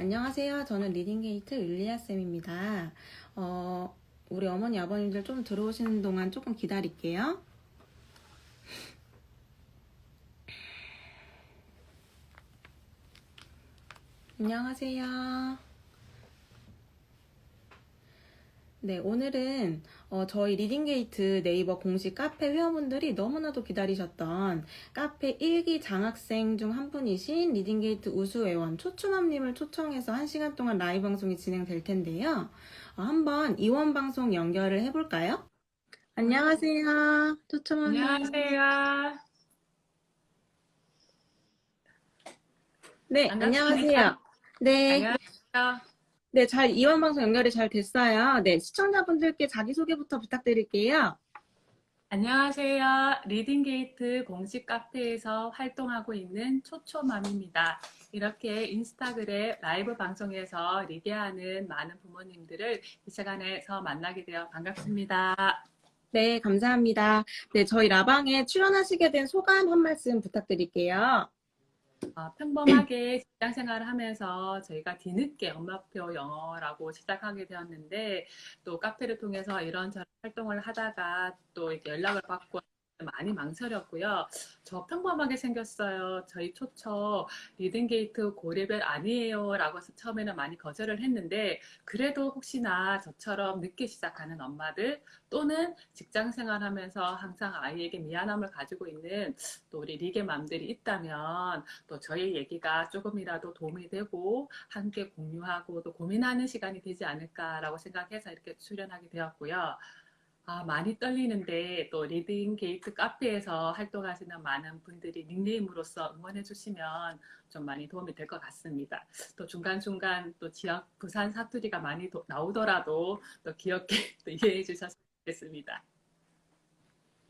안녕하세요. 저는 리딩게이트 율리아쌤입니다. 우리 어머니, 아버님들 좀 들어오시는 동안 조금 기다릴게요. 안녕하세요. 네, 오늘은 저희 리딩게이트 네이버 공식 카페 회원분들이 너무나도 기다리셨던 카페 1기 장학생 중 한 분이신 리딩게이트 우수회원 초초맘님을 초청해서 1시간 동안 라이브 방송이 진행될 텐데요. 한번 이원 방송 연결을 해볼까요? 안녕하세요. 초초맘님. 안녕하세요. 네, 안녕하세요. 반갑습니다. 네, 안녕하세요. 네, 이원 방송 연결이 잘 됐어요. 네, 시청자분들께 자기소개부터 부탁드릴게요. 안녕하세요. 리딩게이트 공식 카페에서 활동하고 있는 초초맘입니다. 이렇게 인스타그램 라이브 방송에서 리드하는 많은 부모님들을 이 시간에서 만나게 되어 반갑습니다. 네, 감사합니다. 네, 저희 라방에 출연하시게 된 소감 한 말씀 부탁드릴게요. 평범하게 직장 생활을 하면서 저희가 뒤늦게 엄마표 영어라고 시작하게 되었는데 또 카페를 통해서 이런저런 활동을 하다가 또 이렇게 연락을 받고 많이 망설였고요. 저 평범하게 생겼어요. 저희 초처 리딩게이트 고레벨 아니에요 라고 해서 처음에는 많이 거절을 했는데 그래도 혹시나 저처럼 늦게 시작하는 엄마들 또는 직장 생활하면서 항상 아이에게 미안함을 가지고 있는 또 우리 리게 맘들이 있다면 또 저희 얘기가 조금이라도 도움이 되고 함께 공유하고 또 고민하는 시간이 되지 않을까라고 생각해서 이렇게 출연하게 되었고요. 많이 떨리는데 또 리딩 게이트 카페에서 활동하시는 많은 분들이 닉네임으로서 응원해 주시면 좀 많이 도움이 될 것 같습니다. 또 중간중간 또 지역 부산 사투리가 많이 나오더라도 또 귀엽게 또 이해해 주셨으면 좋겠습니다.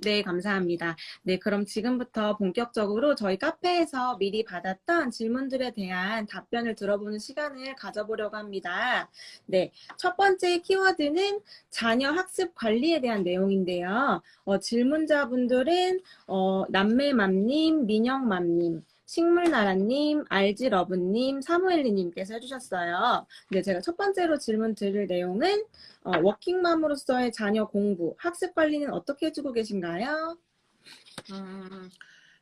네, 감사합니다. 네, 그럼 지금부터 본격적으로 저희 카페에서 미리 받았던 질문들에 대한 답변을 들어보는 시간을 가져보려고 합니다. 네, 첫 번째 키워드는 자녀 학습 관리에 대한 내용인데요. 질문자분들은 남매맘님, 민영맘님, 식물나라님, 알지러브님, 사무엘리님께서 해주셨어요. 네, 제가 첫 번째로 질문 드릴 내용은 워킹맘으로서의 자녀 공부, 학습 관리는 어떻게 해주고 계신가요? 음,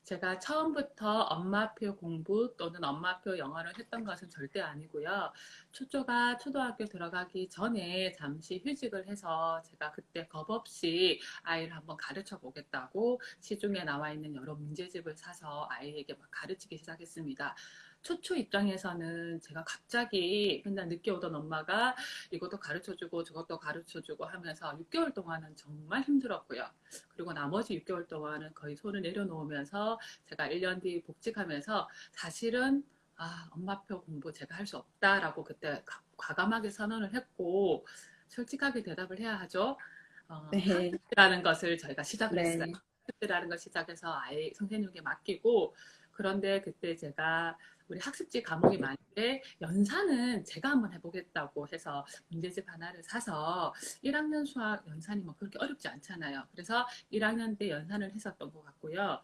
제가 처음부터 엄마표 공부 또는 엄마표 영어를 했던 것은 절대 아니고요. 초조가 초등학교 들어가기 전에 잠시 휴직을 해서 제가 그때 겁 없이 아이를 한번 가르쳐 보겠다고 시중에 나와 있는 여러 문제집을 사서 아이에게 막 가르치기 시작했습니다. 초초 입장에서는 제가 갑자기 맨날 늦게 오던 엄마가 이것도 가르쳐주고 저것도 가르쳐주고 하면서 6개월 동안은 정말 힘들었고요. 그리고 나머지 6개월 동안은 거의 손을 내려놓으면서 제가 1년 뒤 복직하면서 사실은 엄마표 공부 제가 할 수 없다라고 그때 과감하게 선언을 했고 솔직하게 대답을 해야 하죠. 네, 학습이라는 것을 저희가 시작을 했어요. 네. 학습이라는 걸 시작해서 아예 선생님께 맡기고 그런데 그때 제가 우리 학습지 과목이 많은데 연산은 제가 한번 해보겠다고 해서 문제집 하나를 사서 1학년 수학 연산이 뭐 그렇게 어렵지 않잖아요. 그래서 1학년 때 연산을 했었던 것 같고요.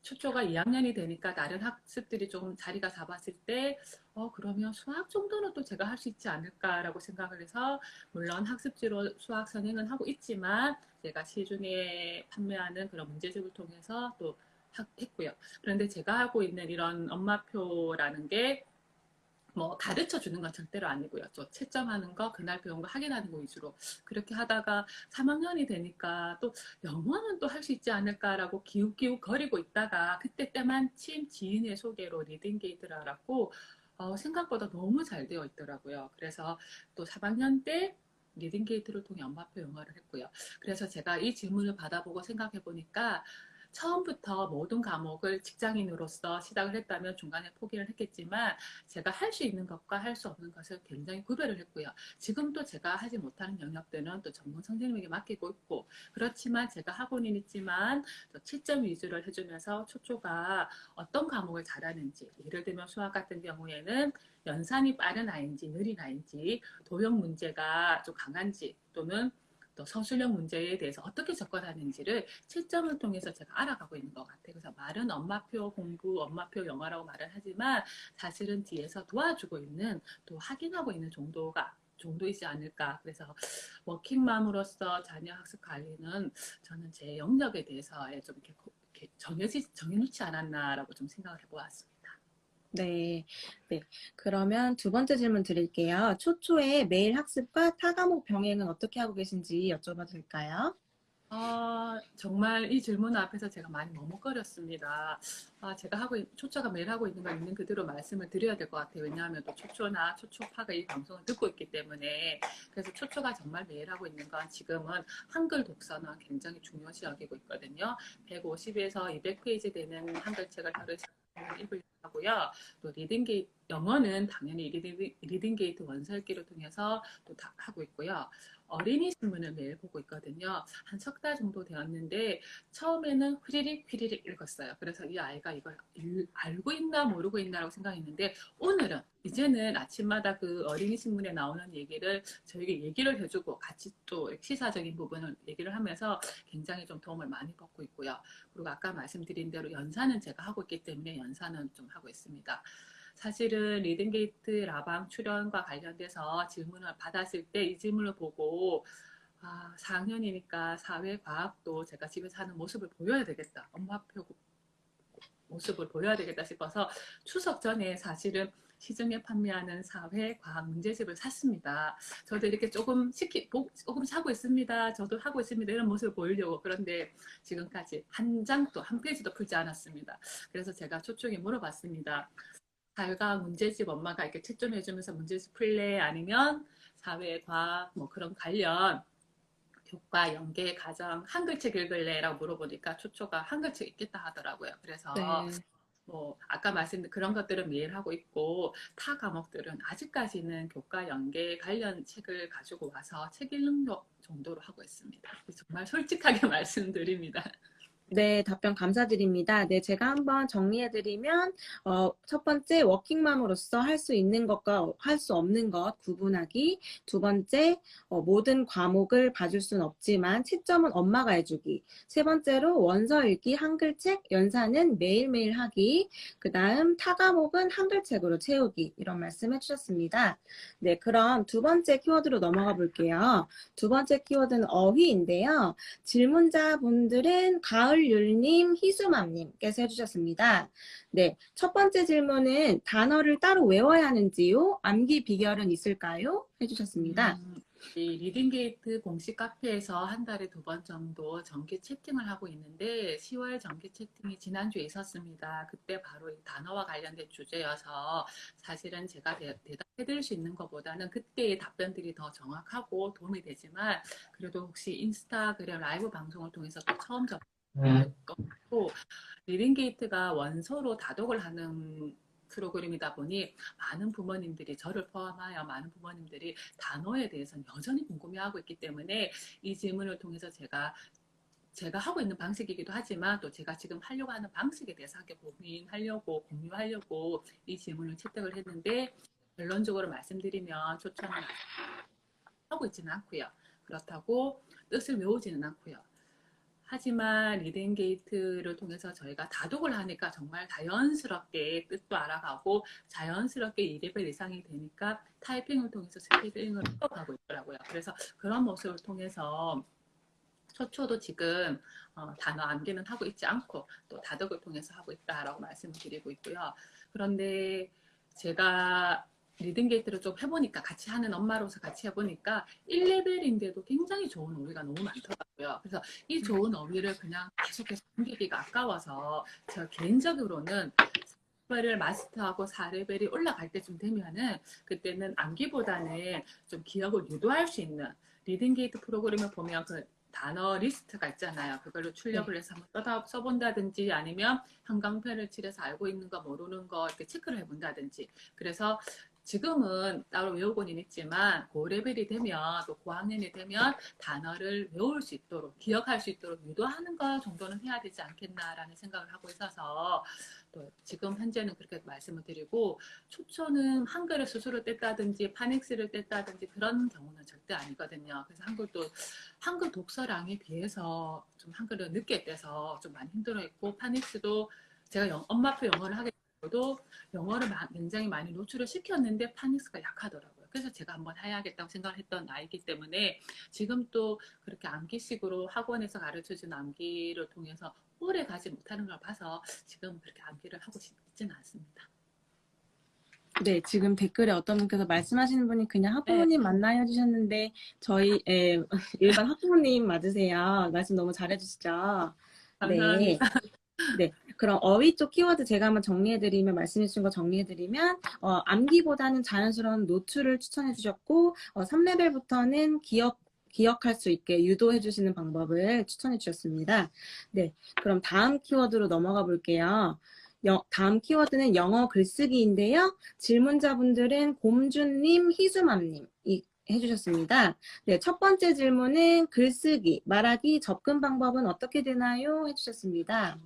초초가 2학년이 되니까 다른 학습들이 좀 자리가 잡았을 때 그러면 수학 정도는 또 제가 할 수 있지 않을까라고 생각을 해서 물론 학습지로 수학 선행은 하고 있지만 제가 시중에 판매하는 그런 문제집을 통해서 또 했고요. 그런데 제가 하고 있는 이런 엄마표라는 게 뭐 가르쳐 주는 건 절대로 아니고요. 또 채점하는 거, 그날 배운 거 확인하는 거 위주로 그렇게 하다가 3학년이 되니까 또 영어는 또 할 수 있지 않을까라고 기웃기웃 거리고 있다가 그때 때마침 지인의 소개로 리딩게이트를 알았고 생각보다 너무 잘 되어 있더라고요. 그래서 또 3학년 때 리딩게이트를 통해 엄마표 영어를 했고요. 그래서 제가 이 질문을 받아보고 생각해 보니까 처음부터 모든 과목을 직장인으로서 시작을 했다면 중간에 포기를 했겠지만 제가 할 수 있는 것과 할 수 없는 것을 굉장히 구별을 했고요. 지금도 제가 하지 못하는 영역들은 또 전문 선생님에게 맡기고 있고 그렇지만 제가 학원인 있지만 또 채점 위주를 해주면서 초초가 어떤 과목을 잘하는지 예를 들면 수학 같은 경우에는 연산이 빠른 아이인지 느린 아이인지 도형 문제가 좀 강한지 또는 또 서술형 문제에 대해서 어떻게 접근하는지를 채점을 통해서 제가 알아가고 있는 것 같아요. 그래서 말은 엄마표 공부, 엄마표 영어라고 말을 하지만 사실은 뒤에서 도와주고 있는, 또 확인하고 있는 정도이지 않을까. 그래서 워킹맘으로서 자녀 학습 관리는 저는 제 영역에 대해서 좀 이렇게 정해놓지 않았나라고 좀 생각을 해보았습니다. 네, 네. 그러면 두 번째 질문 드릴게요. 초초에 매일 학습과 타과목 병행은 어떻게 하고 계신지 여쭤봐도 될까요? 정말 이 질문 앞에서 제가 많이 머뭇거렸습니다. 제가 초초가 매일 하고 있는 걸 있는 그대로 말씀을 드려야 될 것 같아요. 왜냐하면 또 초초나 초초파가 이 방송을 듣고 있기 때문에. 그래서 초초가 정말 매일 하고 있는 건 지금은 한글 독서는 굉장히 중요시 여기고 있거든요. 150에서 200페이지 되는 한글책을 하루에 읽으려고 하고요. 또 리딩게이트, 영어는 당연히 리딩게이트 원서 읽기를 통해서 또 다 하고 있고요. 어린이 신문을 매일 보고 있거든요. 한 석 달 정도 되었는데 처음에는 휘리릭 읽었어요. 그래서 이 아이가 이걸 알고 있나 모르고 있나라고 생각했는데, 오늘은 이제는 아침마다 그 어린이 신문에 나오는 얘기를 저에게 얘기를 해주고 같이 또 시사적인 부분을 얘기를 하면서 굉장히 좀 도움을 많이 받고 있고요. 그리고 아까 말씀드린 대로 연사는 제가 하고 있기 때문에 연사는 좀 하고 있습니다. 사실은 리딩게이트 라방 출연과 관련돼서 질문을 받았을 때 이 질문을 보고 4학년이니까 사회과학도 제가 집에서 하는 모습을 보여야 되겠다. 엄마표 모습을 보여야 되겠다 싶어서 추석 전에 사실은 시중에 판매하는 사회과학 문제집을 샀습니다. 저도 이렇게 조금 하고 있습니다. 저도 하고 있습니다. 이런 모습을 보이려고. 그런데 지금까지 한 장도, 한 페이지도 풀지 않았습니다. 그래서 제가 초청에 물어봤습니다. 사회과학 문제집 엄마가 이렇게 채점해주면서 문제집 풀래? 아니면 사회과학 뭐 그런 관련 교과, 연계, 가정, 한글책 읽을래? 라고 물어보니까 초초가 한글책 읽겠다 하더라고요. 그래서 네. 뭐 아까 말씀드린 그런 것들은 매일 하고 있고, 타 과목들은 아직까지는 교과, 연계 관련 책을 가지고 와서 책 읽는 정도로 하고 있습니다. 정말 솔직하게 말씀드립니다. 네, 답변 감사드립니다. 네, 제가 한번 정리해드리면, 첫 번째, 워킹맘으로서 할 수 있는 것과 할 수 없는 것 구분하기. 두 번째, 모든 과목을 봐줄 수는 없지만 채점은 엄마가 해주기. 세 번째로, 원서 읽기, 한글책, 연사는 매일매일 하기. 그 다음, 타 과목은 한글책으로 채우기. 이런 말씀 해주셨습니다. 네, 그럼 두 번째 키워드로 넘어가 볼게요. 두 번째 키워드는 어휘인데요. 질문자분들은 가을율님, 희수맘님께서 해주셨습니다. 네, 첫 번째 질문은 단어를 따로 외워야 하는지요? 암기 비결은 있을까요? 해주셨습니다. 이 리딩게이트 공식 카페에서 한 달에 2번 정도 정기 채팅을 하고 있는데, 10월 정기 채팅이 지난주에 있었습니다. 그때 바로 이 단어와 관련된 주제여서 사실은 제가 대답해드릴 수 있는 것보다는 그때의 답변들이 더 정확하고 도움이 되지만, 그래도 혹시 인스타그램 라이브 방송을 통해서 또 처음 접했고, 리딩게이트가 원서로 다독을 하는 프로그램이다 보니 많은 부모님들이, 저를 포함하여 많은 부모님들이 단어에 대해서 여전히 궁금해하고 있기 때문에 이 질문을 통해서 제가 하고 있는 방식이기도 하지만 또 제가 지금 하려고 하는 방식에 대해서 함께 고민하려고, 공유하려고 이 질문을 채택을 했는데, 결론적으로 말씀드리면 초청은 하고 있지는 않고요. 그렇다고 뜻을 외우지는 않고요. 하지만 리딩게이트를 통해서 저희가 다독을 하니까 정말 자연스럽게 뜻도 알아가고 자연스럽게 2레벨 이상이 되니까 타이핑을 통해서 스피딩을 풀어가고 있더라고요. 그래서 그런 모습을 통해서 초초도 지금 단어 암기는 하고 있지 않고 또 다독을 통해서 하고 있다라고 말씀을 드리고 있고요. 그런데 제가 리딩게이트를 좀 해보니까, 같이 하는 엄마로서 같이 해보니까 1레벨인데도 굉장히 좋은 어휘가 너무 많더라고요. 그래서 이 좋은 어휘를 그냥 계속해서 숨기기가 아까워서 제가 개인적으로는 4레벨을 마스터하고 4레벨이 올라갈 때쯤 되면은 그때는 암기보다는 좀 기억을 유도할 수 있는, 리딩게이트 프로그램을 보면 그 단어 리스트가 있잖아요. 그걸로 출력을 해서 한번 써본다든지, 아니면 형광펜을 칠해서 알고 있는 거 모르는 거 이렇게 체크를 해본다든지. 그래서 지금은 따로 외우고는 있지만 고레벨이 되면 또 고학년이 되면 단어를 외울 수 있도록 기억할 수 있도록 유도하는 것 정도는 해야 되지 않겠나라는 생각을 하고 있어서 또 지금 현재는 그렇게 말씀을 드리고 초초는 한글을 스스로 뗐다든지 파닉스를 뗐다든지 그런 경우는 절대 아니거든요. 그래서 한글도 한글 독서량에 비해서 좀 한글을 늦게 떼서 좀 많이 힘들어했고 파닉스도 제가 엄마표 영어를 하게 되고도 영어를 굉장히 많이 노출을 시켰는데 파닉스가 약하더라고요. 그래서 제가 한번 해야겠다고 생각을 했던 나이기 때문에 지금 또 그렇게 암기식으로 학원에서 가르쳐준 암기를 통해서 오래 가지 못하는 걸 봐서 지금 그렇게 암기를 하고 싶지는 않습니다. 네, 지금 댓글에 어떤 분께서 말씀하시는 분이 그냥 네, 학부모님 맞나요? 해주셨는데, 저희, 일반 학부모님 맞으세요. 말씀 너무 잘해주시죠? 네. 감사합니다. 네. 그럼 어휘 쪽 키워드 제가 한번 정리해드리면, 말씀해주신 거 정리해드리면, 암기보다는 자연스러운 노출을 추천해주셨고, 3레벨부터는 기억할 수 있게 유도해주시는 방법을 추천해주셨습니다. 네. 그럼 다음 키워드로 넘어가 볼게요. 다음 키워드는 영어 글쓰기인데요. 질문자분들은 곰주님, 희수맘님 해주셨습니다. 네, 첫 번째 질문은 글쓰기, 말하기, 접근 방법은 어떻게 되나요? 해주셨습니다.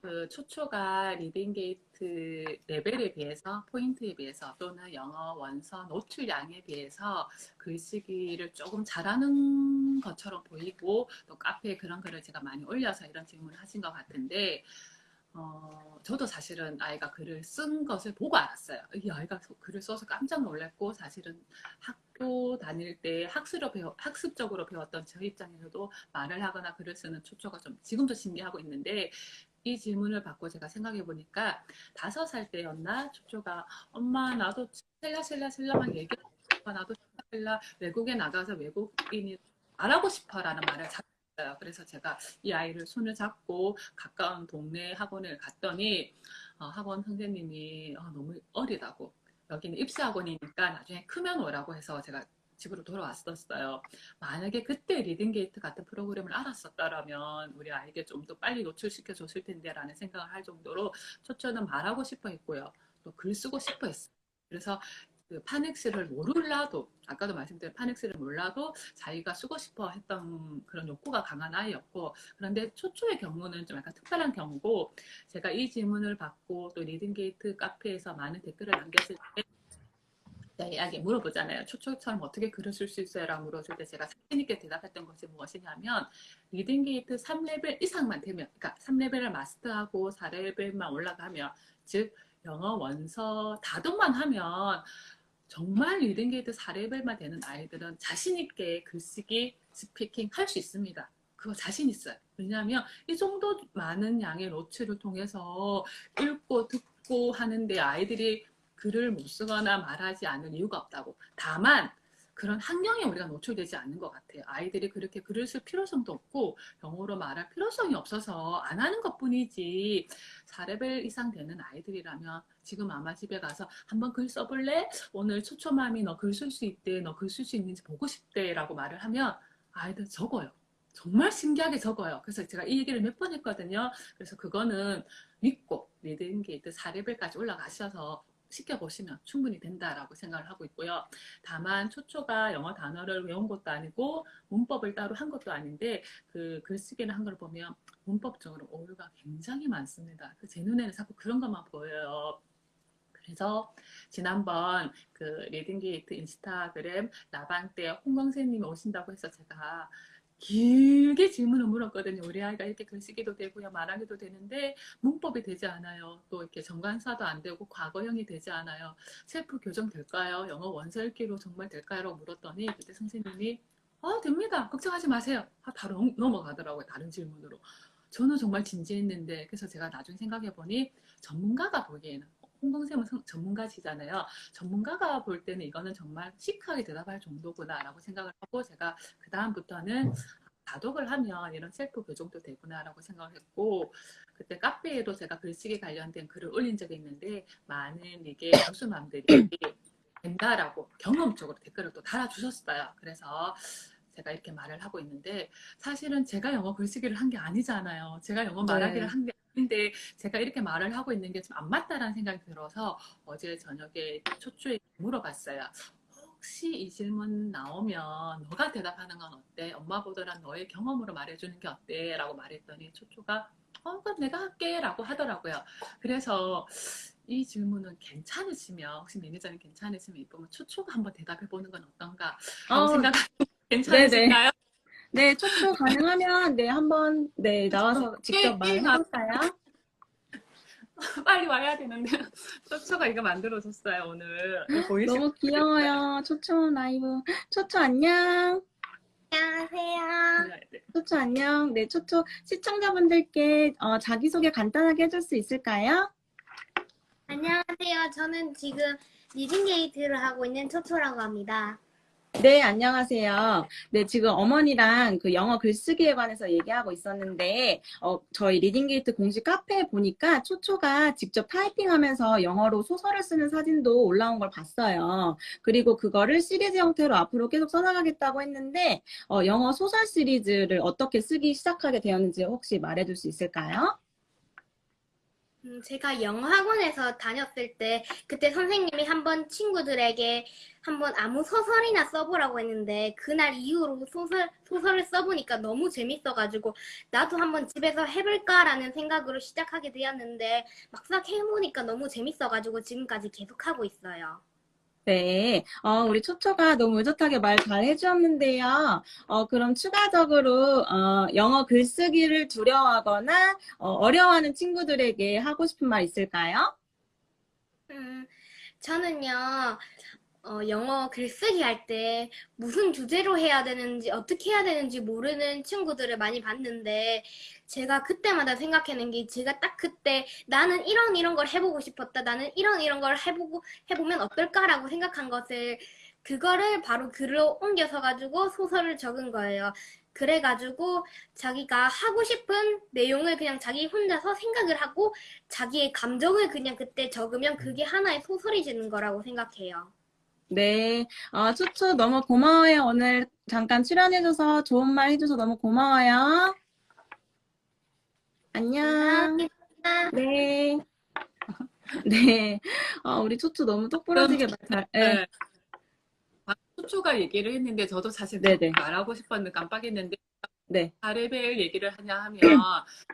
그 초초가 리딩 게이트 레벨에 비해서 포인트에 비해서 또는 영어 원서 노출량에 비해서 글쓰기를 조금 잘하는 것처럼 보이고 또 카페에 그런 글을 제가 많이 올려서 이런 질문을 하신 것 같은데 저도 사실은 아이가 글을 쓴 것을 보고 알았어요. 이 아이가 글을 써서 깜짝 놀랐고 사실은 학교 다닐 때 학습적으로 배웠던 저 입장에서도 말을 하거나 글을 쓰는 초초가 좀 지금도 신기하고 있는데 이 질문을 받고 제가 생각해 보니까 5살 때였나 초초가 엄마 나도 셀라셀라셀라만 얘기하고 싶어 나도 셀라 외국에 나가서 외국인이 말하고 싶어라는 말을 잘했어요. 그래서 제가 이 아이를 손을 잡고 가까운 동네 학원을 갔더니 학원 선생님이 너무 어리다고 여기는 입시학원이니까 나중에 크면 오라고 해서 제가 집으로 돌아왔었어요. 만약에 그때 리딩게이트 같은 프로그램을 알았었다라면 우리 아이에게 좀 더 빨리 노출시켜 줬을 텐데라는 생각을 할 정도로 초초는 말하고 싶어 했고요. 또 글 쓰고 싶어 했어요. 그래서 그 파넥스를 몰라도 아까도 말씀드린 파넥스를 몰라도 자기가 쓰고 싶어 했던 그런 욕구가 강한 아이였고 그런데 초초의 경우는 좀 약간 특별한 경우고 제가 이 질문을 받고 또 리딩게이트 카페에서 많은 댓글을 남겼을 때 이야기 물어보잖아요. 초초처럼 어떻게 글을 쓸 수 있어요? 라고 물어줄 때 제가 자신 있게 대답했던 것이 무엇이냐면 리딩 게이트 3레벨 이상만 되면 그러니까 3레벨을 마스터하고 4레벨만 올라가면 즉 영어 원서 다독만 하면 정말 리딩 게이트 4레벨만 되는 아이들은 자신 있게 글쓰기, 스피킹 할 수 있습니다. 그거 자신 있어요. 왜냐하면 이 정도 많은 양의 노출을 통해서 읽고 듣고 하는데 아이들이 글을 못 쓰거나 말하지 않을 이유가 없다고. 다만 그런 환경에 우리가 노출되지 않는 것 같아요. 아이들이 그렇게 글을 쓸 필요성도 없고 영어로 말할 필요성이 없어서 안 하는 것뿐이지 4레벨 이상 되는 아이들이라면 지금 아마 집에 가서 한번 글 써볼래? 오늘 초초맘이 너 글 쓸 수 있대. 너 글 쓸 수 있는지 보고 싶대 라고 말을 하면 아이들 적어요. 정말 신기하게 적어요. 그래서 제가 이 얘기를 몇 번 했거든요. 그래서 그거는 믿고 리딩 게이트 4레벨까지 올라가셔서 시켜보시면 충분히 된다라고 생각을 하고 있고요. 다만 초초가 영어 단어를 외운 것도 아니고 문법을 따로 한 것도 아닌데 그 글쓰기를 한 걸 보면 문법적으로 오류가 굉장히 많습니다. 제 눈에는 자꾸 그런 것만 보여요. 그래서 지난번 그 리딩게이트 인스타그램 라방 때 홍광세님이 오신다고 해서 제가 길게 질문을 물었거든요. 우리 아이가 이렇게 글쓰기도 되고요. 말하기도 되는데 문법이 되지 않아요. 또 이렇게 정관사도 안 되고 과거형이 되지 않아요. 셀프 교정 될까요? 영어 원서 읽기로 정말 될까요? 라고 물었더니 그때 선생님이 됩니다. 걱정하지 마세요. 바로 넘어가더라고요. 다른 질문으로. 저는 정말 진지했는데 그래서 제가 나중에 생각해 보니 전문가가 보기에는 홍동쌤은 전문가시잖아요. 전문가가 볼 때는 이거는 정말 시크하게 대답할 정도구나라고 생각을 하고 제가 그 다음부터는 다독을 하면 이런 셀프 교정도 되구나라고 생각을 했고 그때 카페에도 제가 글쓰기 관련된 글을 올린 적이 있는데 많은 이게 교수맘들이 된다라고 경험적으로 댓글을 또 달아주셨어요. 그래서 제가 이렇게 말을 하고 있는데 사실은 제가 영어 글쓰기를 한 게 아니잖아요. 제가 영어 말하기를 네. 한 게 아닌데 제가 이렇게 말을 하고 있는 게 좀 안 맞다라는 생각이 들어서 어제 저녁에 초초에 물어봤어요. 혹시 이 질문 나오면 너가 대답하는 건 어때? 엄마보다는 너의 경험으로 말해주는 게 어때? 라고 말했더니 초초가 그럼 내가 할게 라고 하더라고요. 그래서 이 질문은 괜찮으시면 혹시 매니저님 괜찮으시면 이쁘면 초초가 한번 대답해 보는 건 어떤가 하고 어, 생각하는데 네네. 괜찮으실까요? 네, 초초 가능하면, 네, 한번, 네, 나와서 직접 게임만 말해볼까요? 빨리 와야 되는데 초초가 이거 만들어줬어요 오늘. 보이시나요? 너무 귀여워요. 초초 라이브. 초초 안녕. 안녕하세요. 초초 안녕. 네, 초초 시청자분들께 자기소개 간단하게 해줄 수 있을까요? 안녕하세요. 저는 지금 리딩게이트를 하고 있는 초초라고 합니다. 네, 안녕하세요. 네, 지금 어머니랑 그 영어 글쓰기에 관해서 얘기하고 있었는데, 저희 리딩게이트 공식 카페에 보니까 초초가 직접 타이핑하면서 영어로 소설을 쓰는 사진도 올라온 걸 봤어요. 그리고 그거를 시리즈 형태로 앞으로 계속 써나가겠다고 했는데, 영어 소설 시리즈를 어떻게 쓰기 시작하게 되었는지 혹시 말해줄 수 있을까요? 제가 영어 학원에서 다녔을 때 그때 선생님이 한번 친구들에게 한번 아무 소설이나 써보라고 했는데 그날 이후로 소설을 써보니까 너무 재밌어가지고 나도 한번 집에서 해볼까라는 생각으로 시작하게 되었는데 막상 해보니까 너무 재밌어가지고 지금까지 계속하고 있어요. 네, 우리 초초가 너무 의젓하게 말 잘 해주었는데요. 그럼 추가적으로 영어 글쓰기를 두려워하거나 어려워하는 친구들에게 하고 싶은 말 있을까요? 음, 저는요, 영어 글쓰기 할 때 무슨 주제로 해야 되는지, 어떻게 해야 되는지 모르는 친구들을 많이 봤는데, 제가 그때마다 생각해낸 게, 제가 딱 그때 나는 이런 걸 해보고 싶었다. 나는 이런 걸 해보면 어떨까라고 생각한 것을, 그거를 바로 글로 옮겨서 가지고 소설을 적은 거예요. 그래가지고 자기가 하고 싶은 내용을 그냥 자기 혼자서 생각을 하고 자기의 감정을 그냥 그때 적으면 그게 하나의 소설이 되는 거라고 생각해요. 네, 초초 너무 고마워요. 오늘 잠깐 출연해줘서 좋은 말 해줘서 너무 고마워요. 안녕. 감사합니다. 네, 네. 우리 초초 너무 똑부러지게 말 잘, 네, 네. 초초가 얘기를 했는데 저도 사실 네네, 말하고 싶었는데 깜빡했는데 네, 4레벨 얘기를 하냐 하면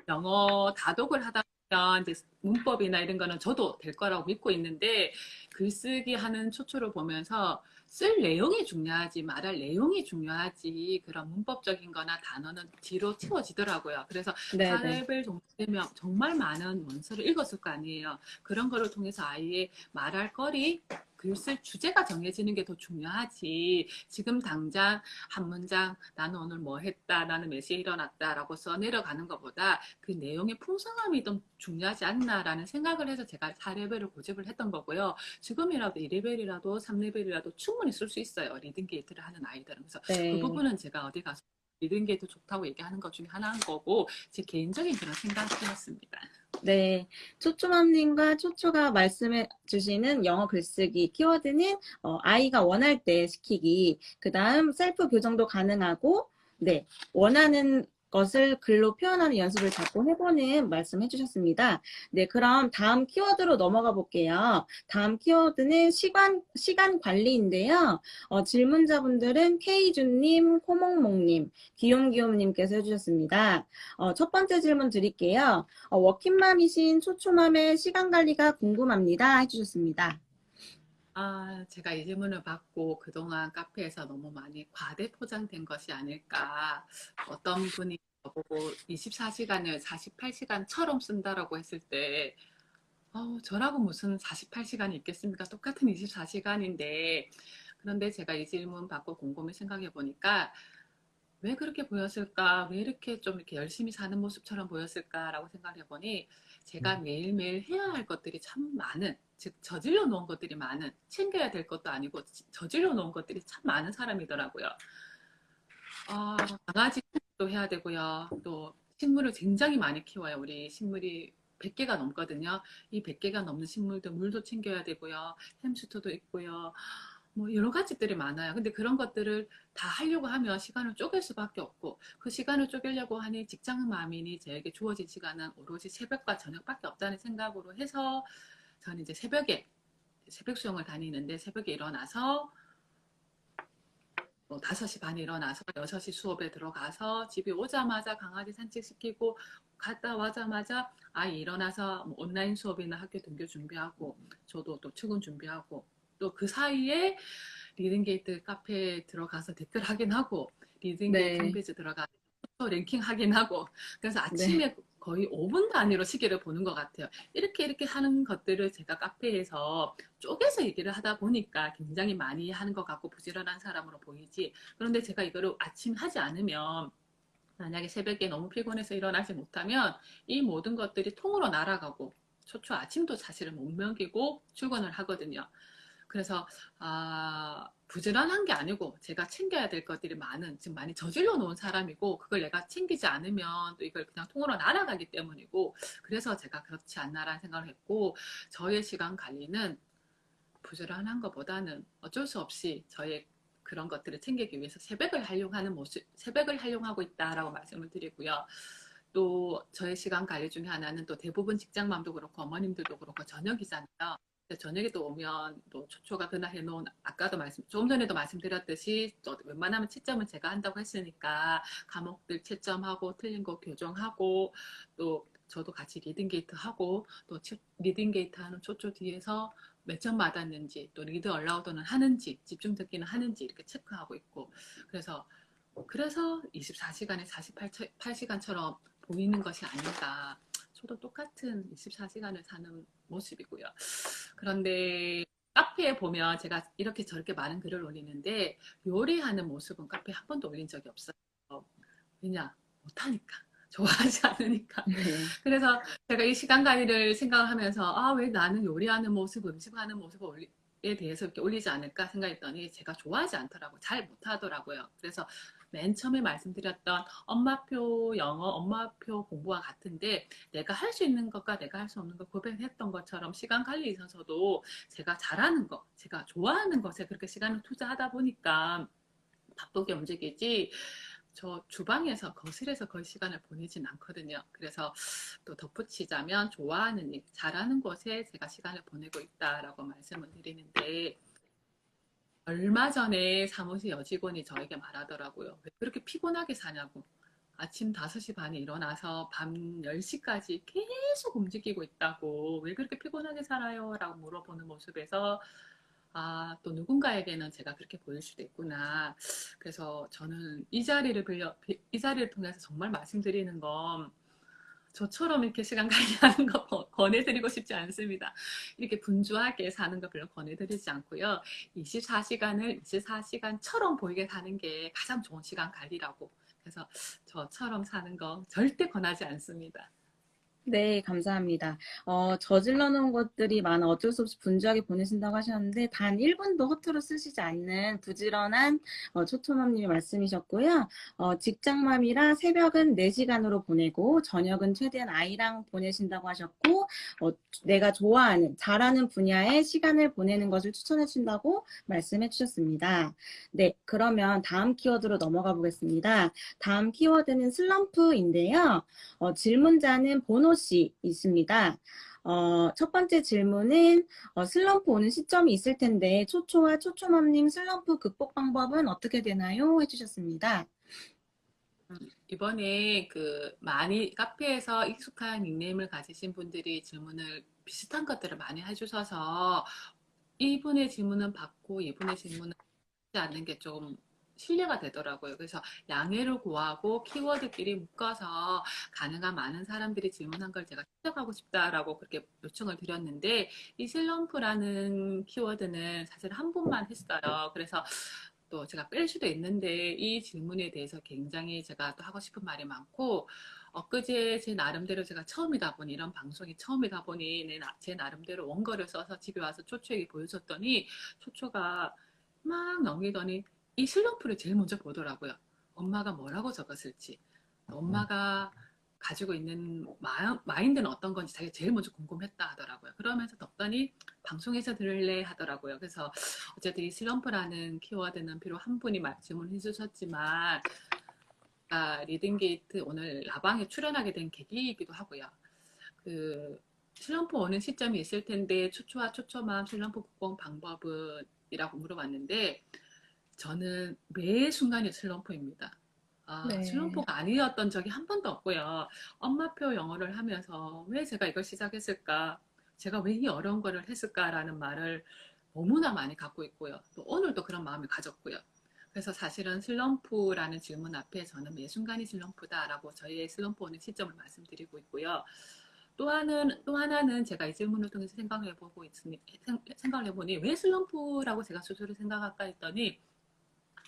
영어 다독을 하다 보면 이제 문법이나 이런 거는 저도 될 거라고 믿고 있는데 글쓰기 하는 초초를 보면서 쓸 내용이 중요하지 말할 내용이 중요하지 그런 문법적인 거나 단어는 뒤로 치워지더라고요. 그래서 네네. 4레벨 정도 되면 정말 많은 원서를 읽었을 거 아니에요. 그런 거를 통해서 아이의 말할 거리 글쓸 주제가 정해지는 게 더 중요하지. 지금 당장 한 문장 나는 오늘 뭐 했다, 나는 몇 시에 일어났다라고 써 내려가는 것보다 그 내용의 풍성함이 좀 중요하지 않나라는 생각을 해서 제가 4레벨을 고집을 했던 거고요. 지금이라도 2레벨이라도 3레벨이라도 충분히 쓸 수 있어요. 리딩 게이트를 하는 아이들은. 그래서 그 네. 부분은 제가 어디 가서 리딩 게이트 좋다고 얘기하는 것 중에 하나인 거고 제 개인적인 그런 생각이었습니다. 네, 초초맘님과 초초가 말씀해 주시는 영어 글쓰기 키워드는 아이가 원할 때 시키기, 그 다음 셀프 교정도 가능하고, 네, 원하는 것을 글로 표현하는 연습을 자꾸 해보는 말씀 해주셨습니다. 네, 그럼 다음 키워드로 넘어가 볼게요. 다음 키워드는 시간 관리인데요. 질문자분들은 K준님, 코몽몽님, 귀욤귀욤님께서 해주셨습니다. 첫 번째 질문 드릴게요. 워킹맘이신 초초맘의 시간 관리가 궁금합니다. 해주셨습니다. 제가 이 질문을 받고 그동안 카페에서 너무 많이 과대 포장된 것이 아닐까. 어떤 분이 저보고 24시간을 48시간처럼 쓴다라고 했을 때, 저라고 무슨 48시간이 있겠습니까? 똑같은 24시간인데. 그런데 제가 이 질문 받고 곰곰이 생각해 보니까, 왜 그렇게 보였을까? 왜 이렇게 좀 이렇게 열심히 사는 모습처럼 보였을까라고 생각해 보니 제가 매일매일 해야 할 것들이 참 많은, 즉 저질러 놓은 것들이 많은, 챙겨야 될 것도 아니고 저질러 놓은 것들이 참 많은 사람이더라고요. 강아지도 해야 되고요. 또 식물을 굉장히 많이 키워요. 우리 식물이 100개가 넘거든요. 이 100개가 넘는 식물도 물도 챙겨야 되고요. 햄스터도 있고요. 뭐 여러 가지들이 많아요. 근데 그런 것들을 다 하려고 하면 시간을 쪼갤 수밖에 없고 그 시간을 쪼개려고 하니 직장맘이니 저에게 주어진 시간은 오로지 새벽과 저녁밖에 없다는 생각으로 해서 저는 이제 새벽 수영을 다니는데 새벽에 일어나서 뭐 5시 반에 일어나서 6시 수업에 들어가서 집에 오자마자 강아지 산책시키고 갔다 와자마자 아이 일어나서 뭐 온라인 수업이나 학교 등교 준비하고 저도 또 출근 준비하고 또 그 사이에 리딩게이트 카페에 들어가서 댓글 확인하고 리딩게이트 네. 홈페이지 들어가서 랭킹 확인하고 그래서 네. 아침에 거의 5분 단위로 시계를 보는 것 같아요. 이렇게 하는 것들을 제가 카페에서 쪼개서 얘기를 하다 보니까 굉장히 많이 하는 것 같고 부지런한 사람으로 보이지. 그런데 제가 이거를 아침 하지 않으면 만약에 새벽에 너무 피곤해서 일어나지 못하면 이 모든 것들이 통으로 날아가고 초초 아침도 사실은 못 먹이고 출근을 하거든요. 그래서 부지런한 게 아니고 제가 챙겨야 될 것들이 많은 지금 많이 저질러 놓은 사람이고 그걸 내가 챙기지 않으면 또 이걸 그냥 통으로 날아가기 때문이고 그래서 제가 그렇지 않나라는 생각을 했고 저의 시간 관리는 부지런한 것보다는 어쩔 수 없이 저의 그런 것들을 챙기기 위해서 새벽을 활용하는 모습, 새벽을 활용하고 있다라고 말씀을 드리고요. 또 저의 시간 관리 중에 하나는 또 대부분 직장맘도 그렇고 어머님들도 그렇고 저녁이잖아요. 저녁에 또 오면 또 초초가 그날 해놓은 아까도 조금 전에도 말씀드렸듯이 또 웬만하면 채점은 제가 한다고 했으니까 과목들 채점하고 틀린 거 교정하고 또 저도 같이 리딩게이트 하고 또 리딩게이트 하는 초초 뒤에서 몇 점 받았는지 또 리드 얼라우드는 하는지 집중 듣기는 하는지 이렇게 체크하고 있고 그래서 24시간에 48시간처럼 보이는 것이 아닌가. 저도 똑같은 24시간을 사는 모습이고요. 그런데 카페에 보면 제가 이렇게 저렇게 많은 글을 올리는데 요리하는 모습은 카페에 한 번도 올린 적이 없어요. 왜냐? 못하니까. 좋아하지 않으니까. 네. 그래서 제가 이 시간 관리를 생각을 하면서 왜 나는 요리하는 모습, 음식하는 모습을 에 대해서 이렇게 올리지 않을까 생각했더니 제가 좋아하지 않더라고요. 잘 못하더라고요. 그래서 맨 처음에 말씀드렸던 엄마표 영어, 엄마표 공부와 같은데 내가 할 수 있는 것과 내가 할 수 없는 것 구별했던 것처럼 시간 관리에 있어서도 제가 잘하는 것, 제가 좋아하는 것에 그렇게 시간을 투자하다 보니까 바쁘게 움직이지 저 주방에서 거실에서 거의 시간을 보내진 않거든요. 그래서 또 덧붙이자면 좋아하는 일, 잘하는 곳에 제가 시간을 보내고 있다라고 말씀을 드리는데 얼마 전에 사무실 여직원이 저에게 말하더라고요. 왜 그렇게 피곤하게 사냐고. 아침 5시 반에 일어나서 밤 10시까지 계속 움직이고 있다고. 왜 그렇게 피곤하게 살아요? 라고 물어보는 모습에서 또 누군가에게는 제가 그렇게 보일 수도 있구나. 그래서 저는 이 자리를 통해서 정말 말씀드리는 건 저처럼 이렇게 시간 관리하는 거 권해드리고 싶지 않습니다. 이렇게 분주하게 사는 거 별로 권해드리지 않고요. 24시간을 24시간처럼 보이게 사는 게 가장 좋은 시간 관리라고. 그래서 저처럼 사는 거 절대 권하지 않습니다. 네, 감사합니다. 저질러 놓은 것들이 많아 어쩔 수 없이 분주하게 보내신다고 하셨는데, 단 1분도 허투루 쓰시지 않는 부지런한 초초맘님의 말씀이셨고요. 직장맘이라 새벽은 4시간으로 보내고, 저녁은 최대한 아이랑 보내신다고 하셨고, 내가 좋아하는, 잘하는 분야에 시간을 보내는 것을 추천해 주신다고 말씀해 주셨습니다. 네, 그러면 다음 키워드로 넘어가 보겠습니다. 다음 키워드는 슬럼프인데요. 질문자는 보노 씨 있습니다. 첫 번째 질문은 슬럼프 오는 시점이 있을 텐데 초초와 초초맘님 슬럼프 극복 방법은 어떻게 되나요? 해주셨습니다. 이번에 많이 카페에서 익숙한 닉네임을 가지신 분들이 질문을 비슷한 것들을 많이 해주셔서 이분의 질문은 받고 이분의 질문은 받지 않는 게 좀 신뢰가 되더라고요. 그래서 양해를 구하고 키워드끼리 묶어서 가능한 많은 사람들이 질문한 걸 제가 해석하고 싶다라고 그렇게 요청을 드렸는데 이 슬럼프라는 키워드는 사실 한 분만 했어요. 그래서 또 제가 뺄 수도 있는데 이 질문에 대해서 굉장히 제가 또 하고 싶은 말이 많고 엊그제 제 나름대로 제가 처음이다 보니 이런 방송이 처음이다 보니 제 나름대로 원고를 써서 집에 와서 초초에게 보여줬더니 초초가 막 넘기더니 이 슬럼프를 제일 먼저 보더라고요. 엄마가 뭐라고 적었을지. 엄마가 가지고 있는 마인드는 어떤 건지 자기가 제일 먼저 궁금했다 하더라고요. 그러면서 덕분이 방송에서 들을래 하더라고요. 그래서 어쨌든 이 슬럼프라는 키워드는 비록 한 분이 질문해 주셨지만 리딩게이트 오늘 라방에 출연하게 된 계기이기도 하고요. 그 슬럼프 오는 시점이 있을 텐데 초초와 초초맘 슬럼프 극복 방법은 이라고 물어봤는데 저는 매 순간이 슬럼프입니다. 네. 슬럼프가 아니었던 적이 한 번도 없고요. 엄마표 영어를 하면서 왜 제가 이걸 시작했을까? 제가 왜 이 어려운 거를 했을까라는 말을 너무나 많이 갖고 있고요. 또 오늘도 그런 마음을 가졌고요. 그래서 사실은 슬럼프라는 질문 앞에 저는 매 순간이 슬럼프다라고 저희의 슬럼프 오는 시점을 말씀드리고 있고요. 또 하나는 제가 이 질문을 통해서 생각을 해보니 왜 슬럼프라고 제가 스스로 생각할까 했더니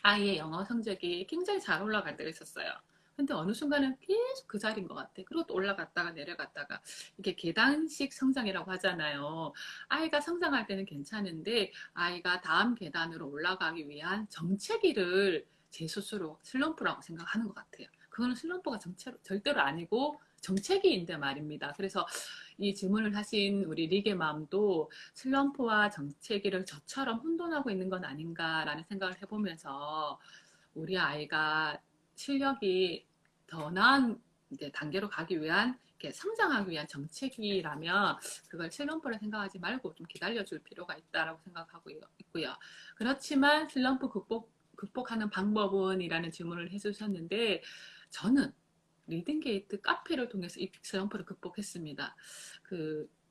아이의 영어 성적이 굉장히 잘 올라갈 때가 있었어요. 근데 어느 순간은 계속 그 자리인 것 같아. 그리고 또 올라갔다가 내려갔다가 이게 계단식 성장이라고 하잖아요. 아이가 성장할 때는 괜찮은데 아이가 다음 계단으로 올라가기 위한 정체기를 제 스스로 슬럼프라고 생각하는 것 같아요. 그거는 슬럼프가 절대로 아니고 정체기인데 말입니다. 그래서 이 질문을 하신 우리 리게 맘도 슬럼프와 정체기를 저처럼 혼돈하고 있는 건 아닌가라는 생각을 해보면서 우리 아이가 실력이 더 나은 이제 단계로 가기 위한 이렇게 성장하기 위한 정체기라면 그걸 슬럼프라 생각하지 말고 좀 기다려줄 필요가 있다라고 생각하고 있고요. 그렇지만 슬럼프 극복하는 방법은? 이라는 질문을 해주셨는데 저는 리딩게이트 카페를 통해서 이 슬럼프를 극복했습니다.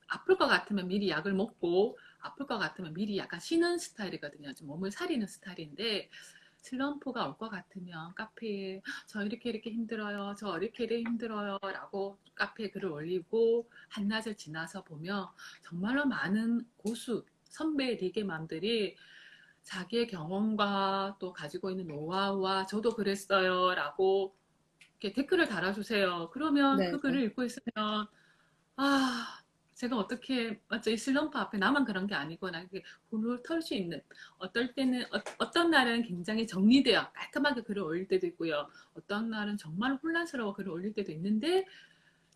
아플 것 같으면 미리 약을 먹고 아플 것 같으면 미리 약간 쉬는 스타일이거든요. 좀 몸을 사리는 스타일인데 슬럼프가 올 것 같으면 카페에 저 이렇게 힘들어요. 저 이렇게 힘들어요. 라고 카페에 글을 올리고 한낮을 지나서 보면 정말로 많은 고수, 선배 리게맘들이 자기의 경험과 또 가지고 있는 노하우와 저도 그랬어요. 라고 이렇게 댓글을 달아주세요. 그러면 네. 그 글을 읽고 있으면 제가 어떻게 맞죠? 이 슬럼프 앞에 나만 그런 게 아니구나. 이게 훌훌 털 수 있는 어떨 때는 어떤 날은 굉장히 정리되어 깔끔하게 글을 올릴 때도 있고요. 어떤 날은 정말 혼란스러워 글을 올릴 때도 있는데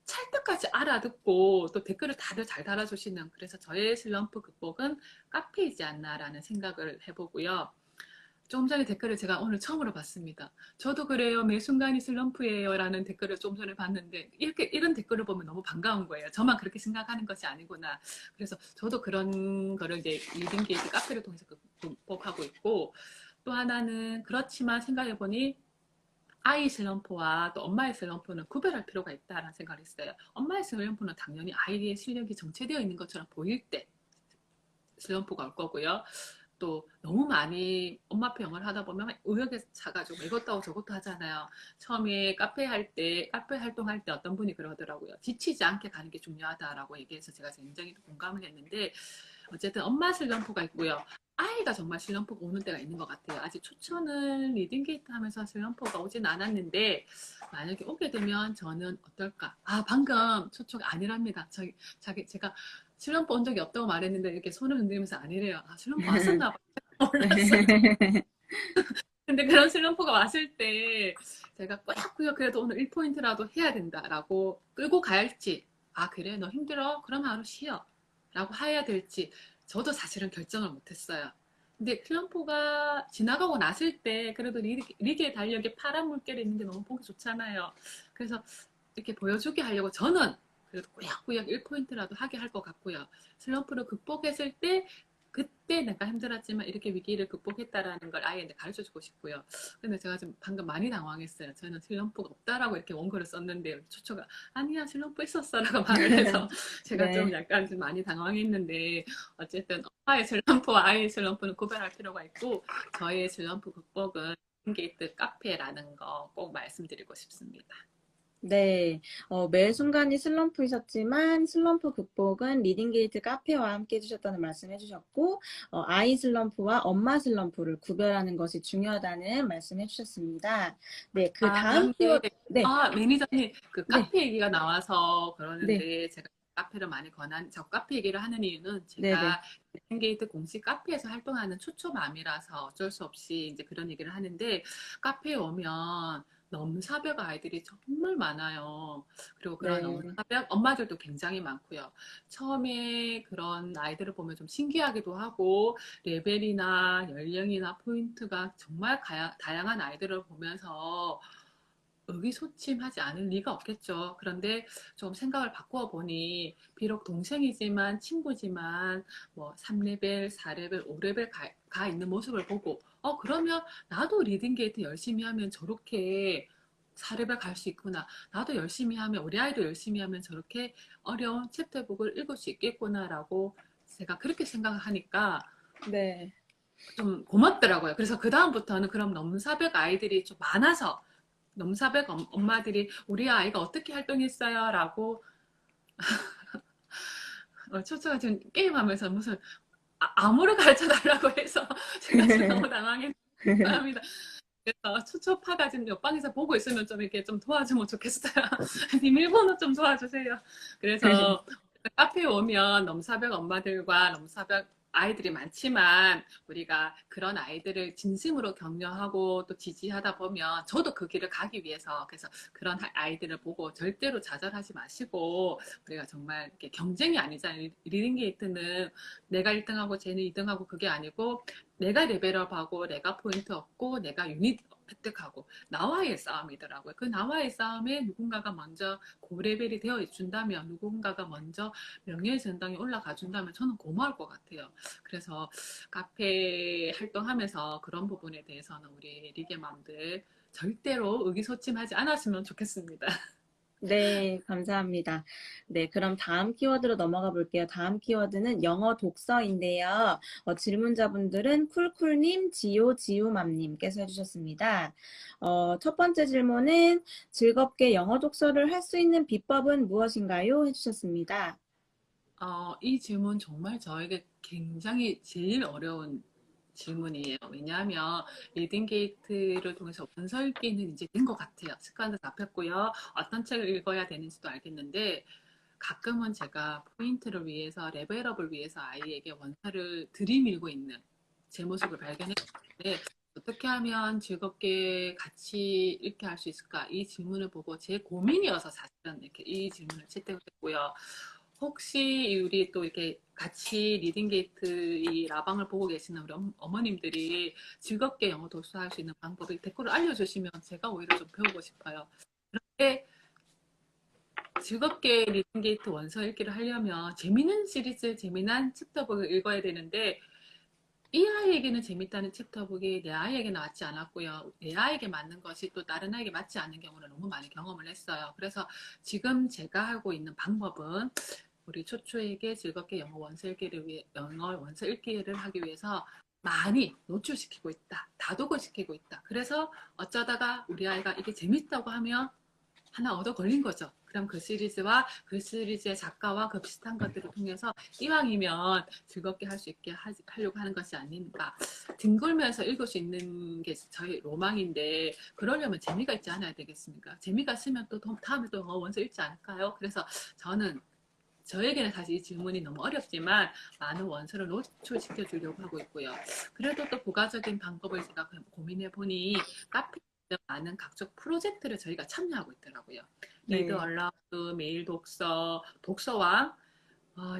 찰떡같이 알아듣고 또 댓글을 다들 잘 달아주시는 그래서 저의 슬럼프 극복은 카페이지 않나라는 생각을 해보고요. 조금 전에 댓글을 제가 오늘 처음으로 봤습니다. 저도 그래요. 매 순간이 슬럼프예요. 라는 댓글을 좀 전에 봤는데 이런 댓글을 보면 너무 반가운 거예요. 저만 그렇게 생각하는 것이 아니구나. 그래서 저도 그런 거를 이제 리딩게이트 카페를 통해서 극복하고 있고 또 하나는 그렇지만 생각해보니 아이 슬럼프와 또 엄마의 슬럼프는 구별할 필요가 있다는 생각을 했어요. 엄마의 슬럼프는 당연히 아이의 실력이 정체되어 있는 것처럼 보일 때 슬럼프가 올 거고요. 또 너무 많이 엄마표 영어를 하다 보면 의욕에 차가지고 이것도 하고 저것도 하잖아요. 처음에 카페 활동할 때 어떤 분이 그러더라고요. 지치지 않게 가는 게 중요하다라고 얘기해서 제가 굉장히 공감을 했는데 어쨌든 엄마 슬럼프가 있고요. 아이가 정말 슬럼프가 오는 때가 있는 것 같아요. 아직 초초는 리딩게이트 하면서 슬럼프가 오진 않았는데 만약에 오게 되면 저는 어떨까? 방금 초초가 아니랍니다. 제가 슬럼프 온 적이 없다고 말했는데 이렇게 손을 흔들면서 아니래요. 슬럼프 왔었나 봐. 몰랐어요. 근데 그런 슬럼프가 왔을 때 제가 꾸역꾸역 그래도 오늘 1포인트라도 해야 된다라고 끌고 가야할지 그래 너 힘들어? 그럼 하루 쉬어 라고 해야 될지 저도 사실은 결정을 못했어요. 근데 슬럼프가 지나가고 났을 때 그래도 리그의 달력에 파란 물결이 있는 게 너무 보기 좋잖아요. 그래서 이렇게 보여주게 하려고 저는 그래도 꾸역꾸역 1포인트라도 하게 할 것 같고요. 슬럼프를 극복했을 때 그때 내가 힘들었지만 이렇게 위기를 극복했다라는 걸 아이한테 가르쳐주고 싶고요. 근데 제가 좀 방금 많이 당황했어요. 저는 슬럼프가 없다라고 이렇게 원고를 썼는데 초초가 아니야 슬럼프 있었어라고 말을 해서 제가 네. 좀 약간 좀 많이 당황했는데 어쨌든 엄마의 슬럼프와 아이의 슬럼프는 구별할 필요가 있고 저의 슬럼프 극복은 게이트 카페라는 거 꼭 말씀드리고 싶습니다. 네, 매 순간이 슬럼프이셨지만 슬럼프 극복은 리딩게이트 카페와 함께 해주셨다는 말씀 해주셨고 아이 슬럼프와 엄마 슬럼프를 구별하는 것이 중요하다는 말씀 해주셨습니다. 네, 그 다음 그런데 키워드 네, 매니저님 그 네, 카페 얘기가 나와서 네, 그러는데 제가 카페를 많이 저 카페 얘기를 하는 이유는 네, 네, 제가 리딩게이트 공식 카페에서 활동하는 초초맘이라서 어쩔 수 없이 이제 그런 얘기를 하는데 카페에 오면 넘사벽 아이들이 정말 많아요. 그리고 그런 네. 넘사벽 엄마들도 굉장히 많고요. 처음에 그런 아이들을 보면 좀 신기하기도 하고 레벨이나 연령이나 포인트가 정말 다양한 아이들을 보면서 의기소침하지 않을 리가 없겠죠. 그런데 좀 생각을 바꾸어 보니 비록 동생이지만 친구지만 뭐 3레벨, 4레벨, 5레벨 가 있는 모습을 보고 그러면 나도 리딩 게이트 열심히 하면 저렇게 4레벨 갈 수 있구나. 나도 열심히 하면 우리 아이도 열심히 하면 저렇게 어려운 챕터북을 읽을 수 있겠구나라고 제가 그렇게 생각하니까 네. 좀 고맙더라고요. 그래서 그다음부터는 그럼 넘사벽 아이들이 좀 많아서 넘사벽 엄마들이 우리 아이가 어떻게 활동했어요? 라고 초초가 지금 게임하면서 무슨 암호를 가르쳐 달라고 해서 제가 지금 너무 당황합니다. 그래서 초초파가 지금 옆방에서 보고 있으면 좀 이렇게 좀 도와주면 좋겠어요. 님 일본어 좀 도와주세요. 그래서 카페에 오면 넘사벽 엄마들과 넘사벽 아이들이 많지만 우리가 그런 아이들을 진심으로 격려하고 또 지지하다 보면 저도 그 길을 가기 위해서 그래서 그런 아이들을 보고 절대로 좌절하지 마시고 우리가 정말 이렇게 경쟁이 아니잖아요. 리딩 게이트는 내가 1등하고 쟤는 2등하고 그게 아니고 내가 레벨업하고 내가 포인트 얻고 내가 유닛 획득하고 나와의 싸움이더라고요. 그 나와의 싸움에 누군가가 먼저 고레벨이 되어 준다면 누군가가 먼저 명예의 전당에 올라가 준다면 저는 고마울 것 같아요. 그래서 카페 활동하면서 그런 부분에 대해서는 우리 리게맘들 절대로 의기소침하지 않았으면 좋겠습니다. 네, 감사합니다. 네, 그럼 다음 키워드로 넘어가 볼게요. 다음 키워드는 영어 독서인데요. 질문자분들은 쿨쿨님, 지우맘님께서 해주셨습니다. 첫 번째 질문은 즐겁게 영어 독서를 할 수 있는 비법은 무엇인가요? 해주셨습니다. 이 질문 정말 저에게 굉장히 제일 어려운 질문이에요. 왜냐하면 리딩 게이트를 통해서 원서 읽기는 이제 된 것 같아요. 습관도 잡혔고요. 어떤 책을 읽어야 되는지도 알겠는데 가끔은 제가 포인트를 위해서 레벨업을 위해서 아이에게 원서를 들이밀고 있는 제 모습을 발견했는데 어떻게 하면 즐겁게 같이 읽게 할 수 있을까? 이 질문을 보고 제 고민이어서 사실은 이렇게 이 질문을 채택을 했고요. 혹시 우리 또 이렇게 같이 리딩 게이트 이 라방을 보고 계시는 우리 어머님들이 즐겁게 영어 독서할 수 있는 방법을 댓글로 알려주시면 제가 오히려 좀 배우고 싶어요. 그런데 즐겁게 리딩 게이트 원서 읽기를 하려면 재미있는 시리즈, 재미난 챕터북을 읽어야 되는데 이 아이에게는 재밌다는 챕터북이 내 아이에게 맞지 않았고요. 내 아이에게 맞는 것이 또 다른 아이에게 맞지 않는 경우를 너무 많이 경험을 했어요. 그래서 지금 제가 하고 있는 방법은 우리 초초에게 즐겁게 영어 원서 읽기를 하기 위해서 많이 노출시키고 있다. 다독을 시키고 있다. 그래서 어쩌다가 우리 아이가 이게 재밌다고 하면 하나 얻어 걸린 거죠. 그럼 그 시리즈와 그 시리즈의 작가와 그 비슷한 것들을 통해서 이왕이면 즐겁게 할 수 있게 하려고 하는 것이 아닌가. 뒹굴면서 읽을 수 있는 게 저희 로망인데 그러려면 재미가 있지 않아야 되겠습니까? 재미가 있으면 또 다음에 또 원서 읽지 않을까요? 그래서 저는 저에게는 사실 이 질문이 너무 어렵지만 많은 원서를 노출시켜 주려고 하고 있고요. 그래도 또 부가적인 방법을 제가 고민해 보니 카페에 많은 각종 프로젝트를 저희가 참여하고 있더라고요. 네. 리드 얼라우드, 메일 독서, 독서왕,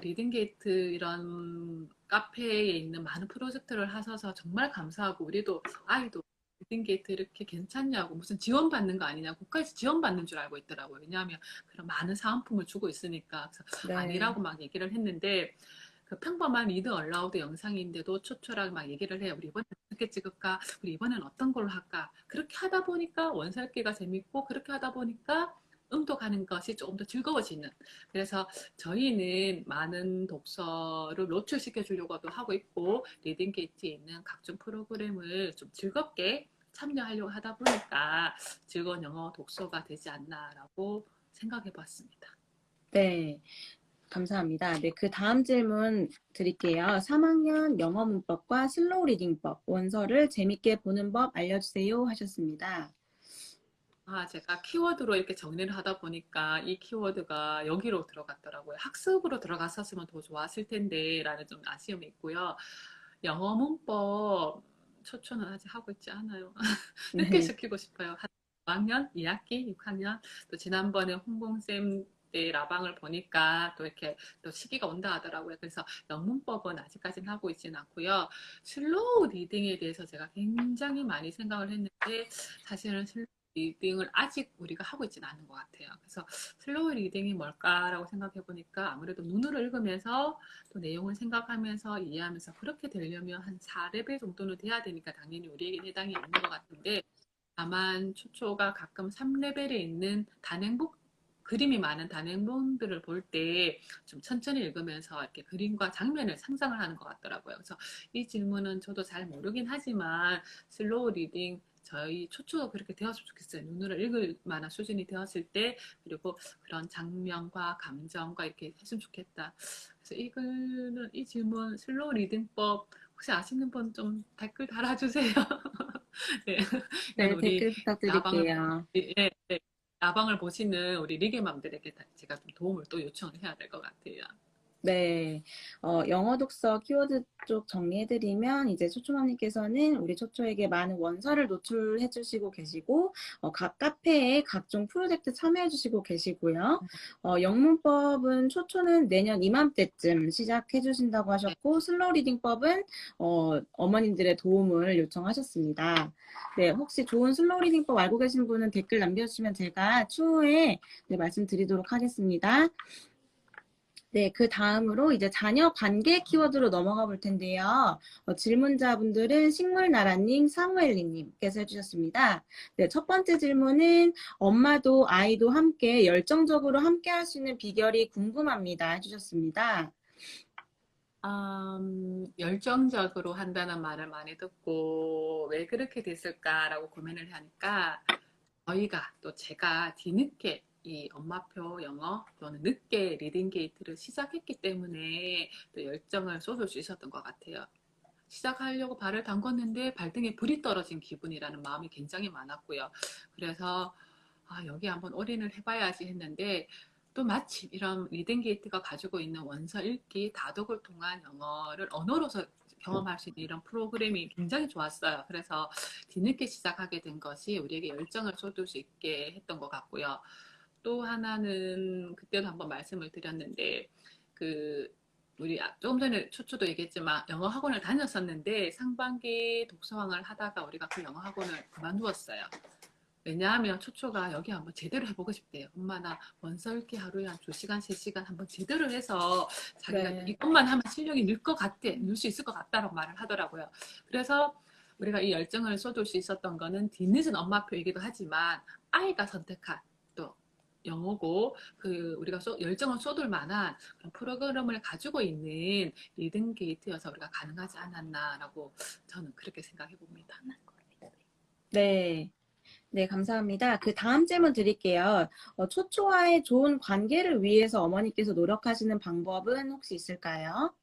리딩 게이트 이런 카페에 있는 많은 프로젝트를 하셔서 정말 감사하고 우리도 아이도 리딩 게이트 이렇게 괜찮냐고 무슨 지원받는 거 아니냐 국가에서 지원받는 줄 알고 있더라고요. 왜냐하면 그런 많은 사은품을 주고 있으니까 그래서 네. 아니라고 막 얘기를 했는데 그 평범한 리드 얼라우드 영상인데도 초초라고 막 얘기를 해요. 우리 이번엔 어떻게 찍을까? 우리 이번엔 어떤 걸로 할까? 그렇게 하다 보니까 원서 읽기가 재밌고 그렇게 하다 보니까 응독하는 것이 조금 더 즐거워지는. 그래서 저희는 많은 독서를 노출시켜 주려고도 하고 있고 리딩 게이트에 있는 각종 프로그램을 좀 즐겁게 참여하려고 하다 보니까 즐거운 영어 독서가 되지 않나라고 생각해 봤습니다. 네. 감사합니다. 네, 그 다음 질문 드릴게요. 3학년 영어 문법과 슬로우 리딩법 원서를 재밌게 보는 법 알려주세요 하셨습니다. 제가 키워드로 이렇게 정리를 하다 보니까 이 키워드가 여기로 들어갔더라고요. 학습으로 들어갔었으면 더 좋았을 텐데 라는 좀 아쉬움이 있고요. 영어 문법 초초는 아직 하고 있지 않아요. 늦게 네. 시키고 싶어요. 5학년, 2학기, 6학년 또 지난번에 홍봉쌤 때 라방을 보니까 또 이렇게 또 시기가 온다 하더라고요. 그래서 영문법은 아직까지는 하고 있지는 않고요. 슬로우 리딩에 대해서 제가 굉장히 많이 생각을 했는데 사실은 슬로우 리딩을 아직 우리가 하고 있지는 않은 것 같아요. 그래서 슬로우 리딩이 뭘까라고 생각해 보니까 아무래도 눈으로 읽으면서 또 내용을 생각하면서 이해하면서 그렇게 되려면 한 4레벨 정도는 돼야 되니까 당연히 우리에게 해당이 있는 것 같은데 다만 초초가 가끔 3레벨에 있는 단행본 그림이 많은 단행본들을 볼 때 좀 천천히 읽으면서 이렇게 그림과 장면을 상상을 하는 것 같더라고요. 그래서 이 질문은 저도 잘 모르긴 하지만 슬로우 리딩 저희 초초가 그렇게 되었으면 좋겠어요. 눈으로 읽을 만한 수준이 되었을 때 그리고 그런 장면과 감정과 이렇게 했으면 좋겠다. 그래서 이 질문 슬로우 리딩법 혹시 아시는 분 좀 댓글 달아주세요. 네. 이건 네, 우리 댓글 야방을 부탁드릴게요. 예, 예. 야방을 보시는 우리 리게맘들에게 제가 좀 도움을 또 요청을 해야 될 것 같아요. 네, 영어 독서 키워드 쪽 정리해드리면 이제 초초맘님께서는 우리 초초에게 많은 원서를 노출해 주시고 계시고 각 카페에 각종 프로젝트 참여해 주시고 계시고요. 영문법은 초초는 내년 이맘때쯤 시작해 주신다고 네. 하셨고 슬로우 리딩법은 어머님들의 도움을 요청하셨습니다. 네, 혹시 좋은 슬로우 리딩법 알고 계신 분은 댓글 남겨주시면 제가 추후에 네, 말씀드리도록 하겠습니다. 네, 그 다음으로 이제 자녀 관계 키워드로 넘어가 볼 텐데요. 질문자분들은 식물나라님, 사무엘리님께서 해주셨습니다. 네, 첫 번째 질문은 엄마도 아이도 함께 열정적으로 함께 할 수 있는 비결이 궁금합니다. 해주셨습니다. 열정적으로 한다는 말을 많이 듣고 왜 그렇게 됐을까라고 고민을 하니까 저희가 또 제가 뒤늦게 이 엄마표 영어 또는 늦게 리딩 게이트를 시작했기 때문에 또 열정을 쏟을 수 있었던 것 같아요. 시작하려고 발을 담궜는데 발등에 불이 떨어진 기분이라는 마음이 굉장히 많았고요. 그래서 여기 한번 올인을 해봐야지 했는데 또 마침 이런 리딩 게이트가 가지고 있는 원서 읽기, 다독을 통한 영어를 언어로서 경험할 수 있는 이런 프로그램이 굉장히 좋았어요. 그래서 뒤늦게 시작하게 된 것이 우리에게 열정을 쏟을 수 있게 했던 것 같고요. 또 하나는 그때도 한번 말씀을 드렸는데 그 우리 조금 전에 초초도 얘기했지만 영어 학원을 다녔었는데 상반기 독서왕을 하다가 우리가 그 영어 학원을 그만두었어요. 왜냐하면 초초가 여기 한번 제대로 해보고 싶대요. 엄마 나 원서 읽기 하루에 한 2시간, 3시간 한번 제대로 해서 자기가 네. 이것만 하면 실력이 늘 것 같아, 늘 수 있을 것 같다라고 말을 하더라고요. 그래서 우리가 이 열정을 쏟을 수 있었던 거는 뒤늦은 엄마표이기도 하지만 아이가 선택한 또 영어고 우리가 열정을 쏟을 만한 그런 프로그램을 가지고 있는 리딩 게이트여서 우리가 가능하지 않았나라고 저는 그렇게 생각해 봅니다. 네. 네, 감사합니다. 그 다음 질문 드릴게요. 초초와의 좋은 관계를 위해서 어머니께서 노력하시는 방법은 혹시 있을까요?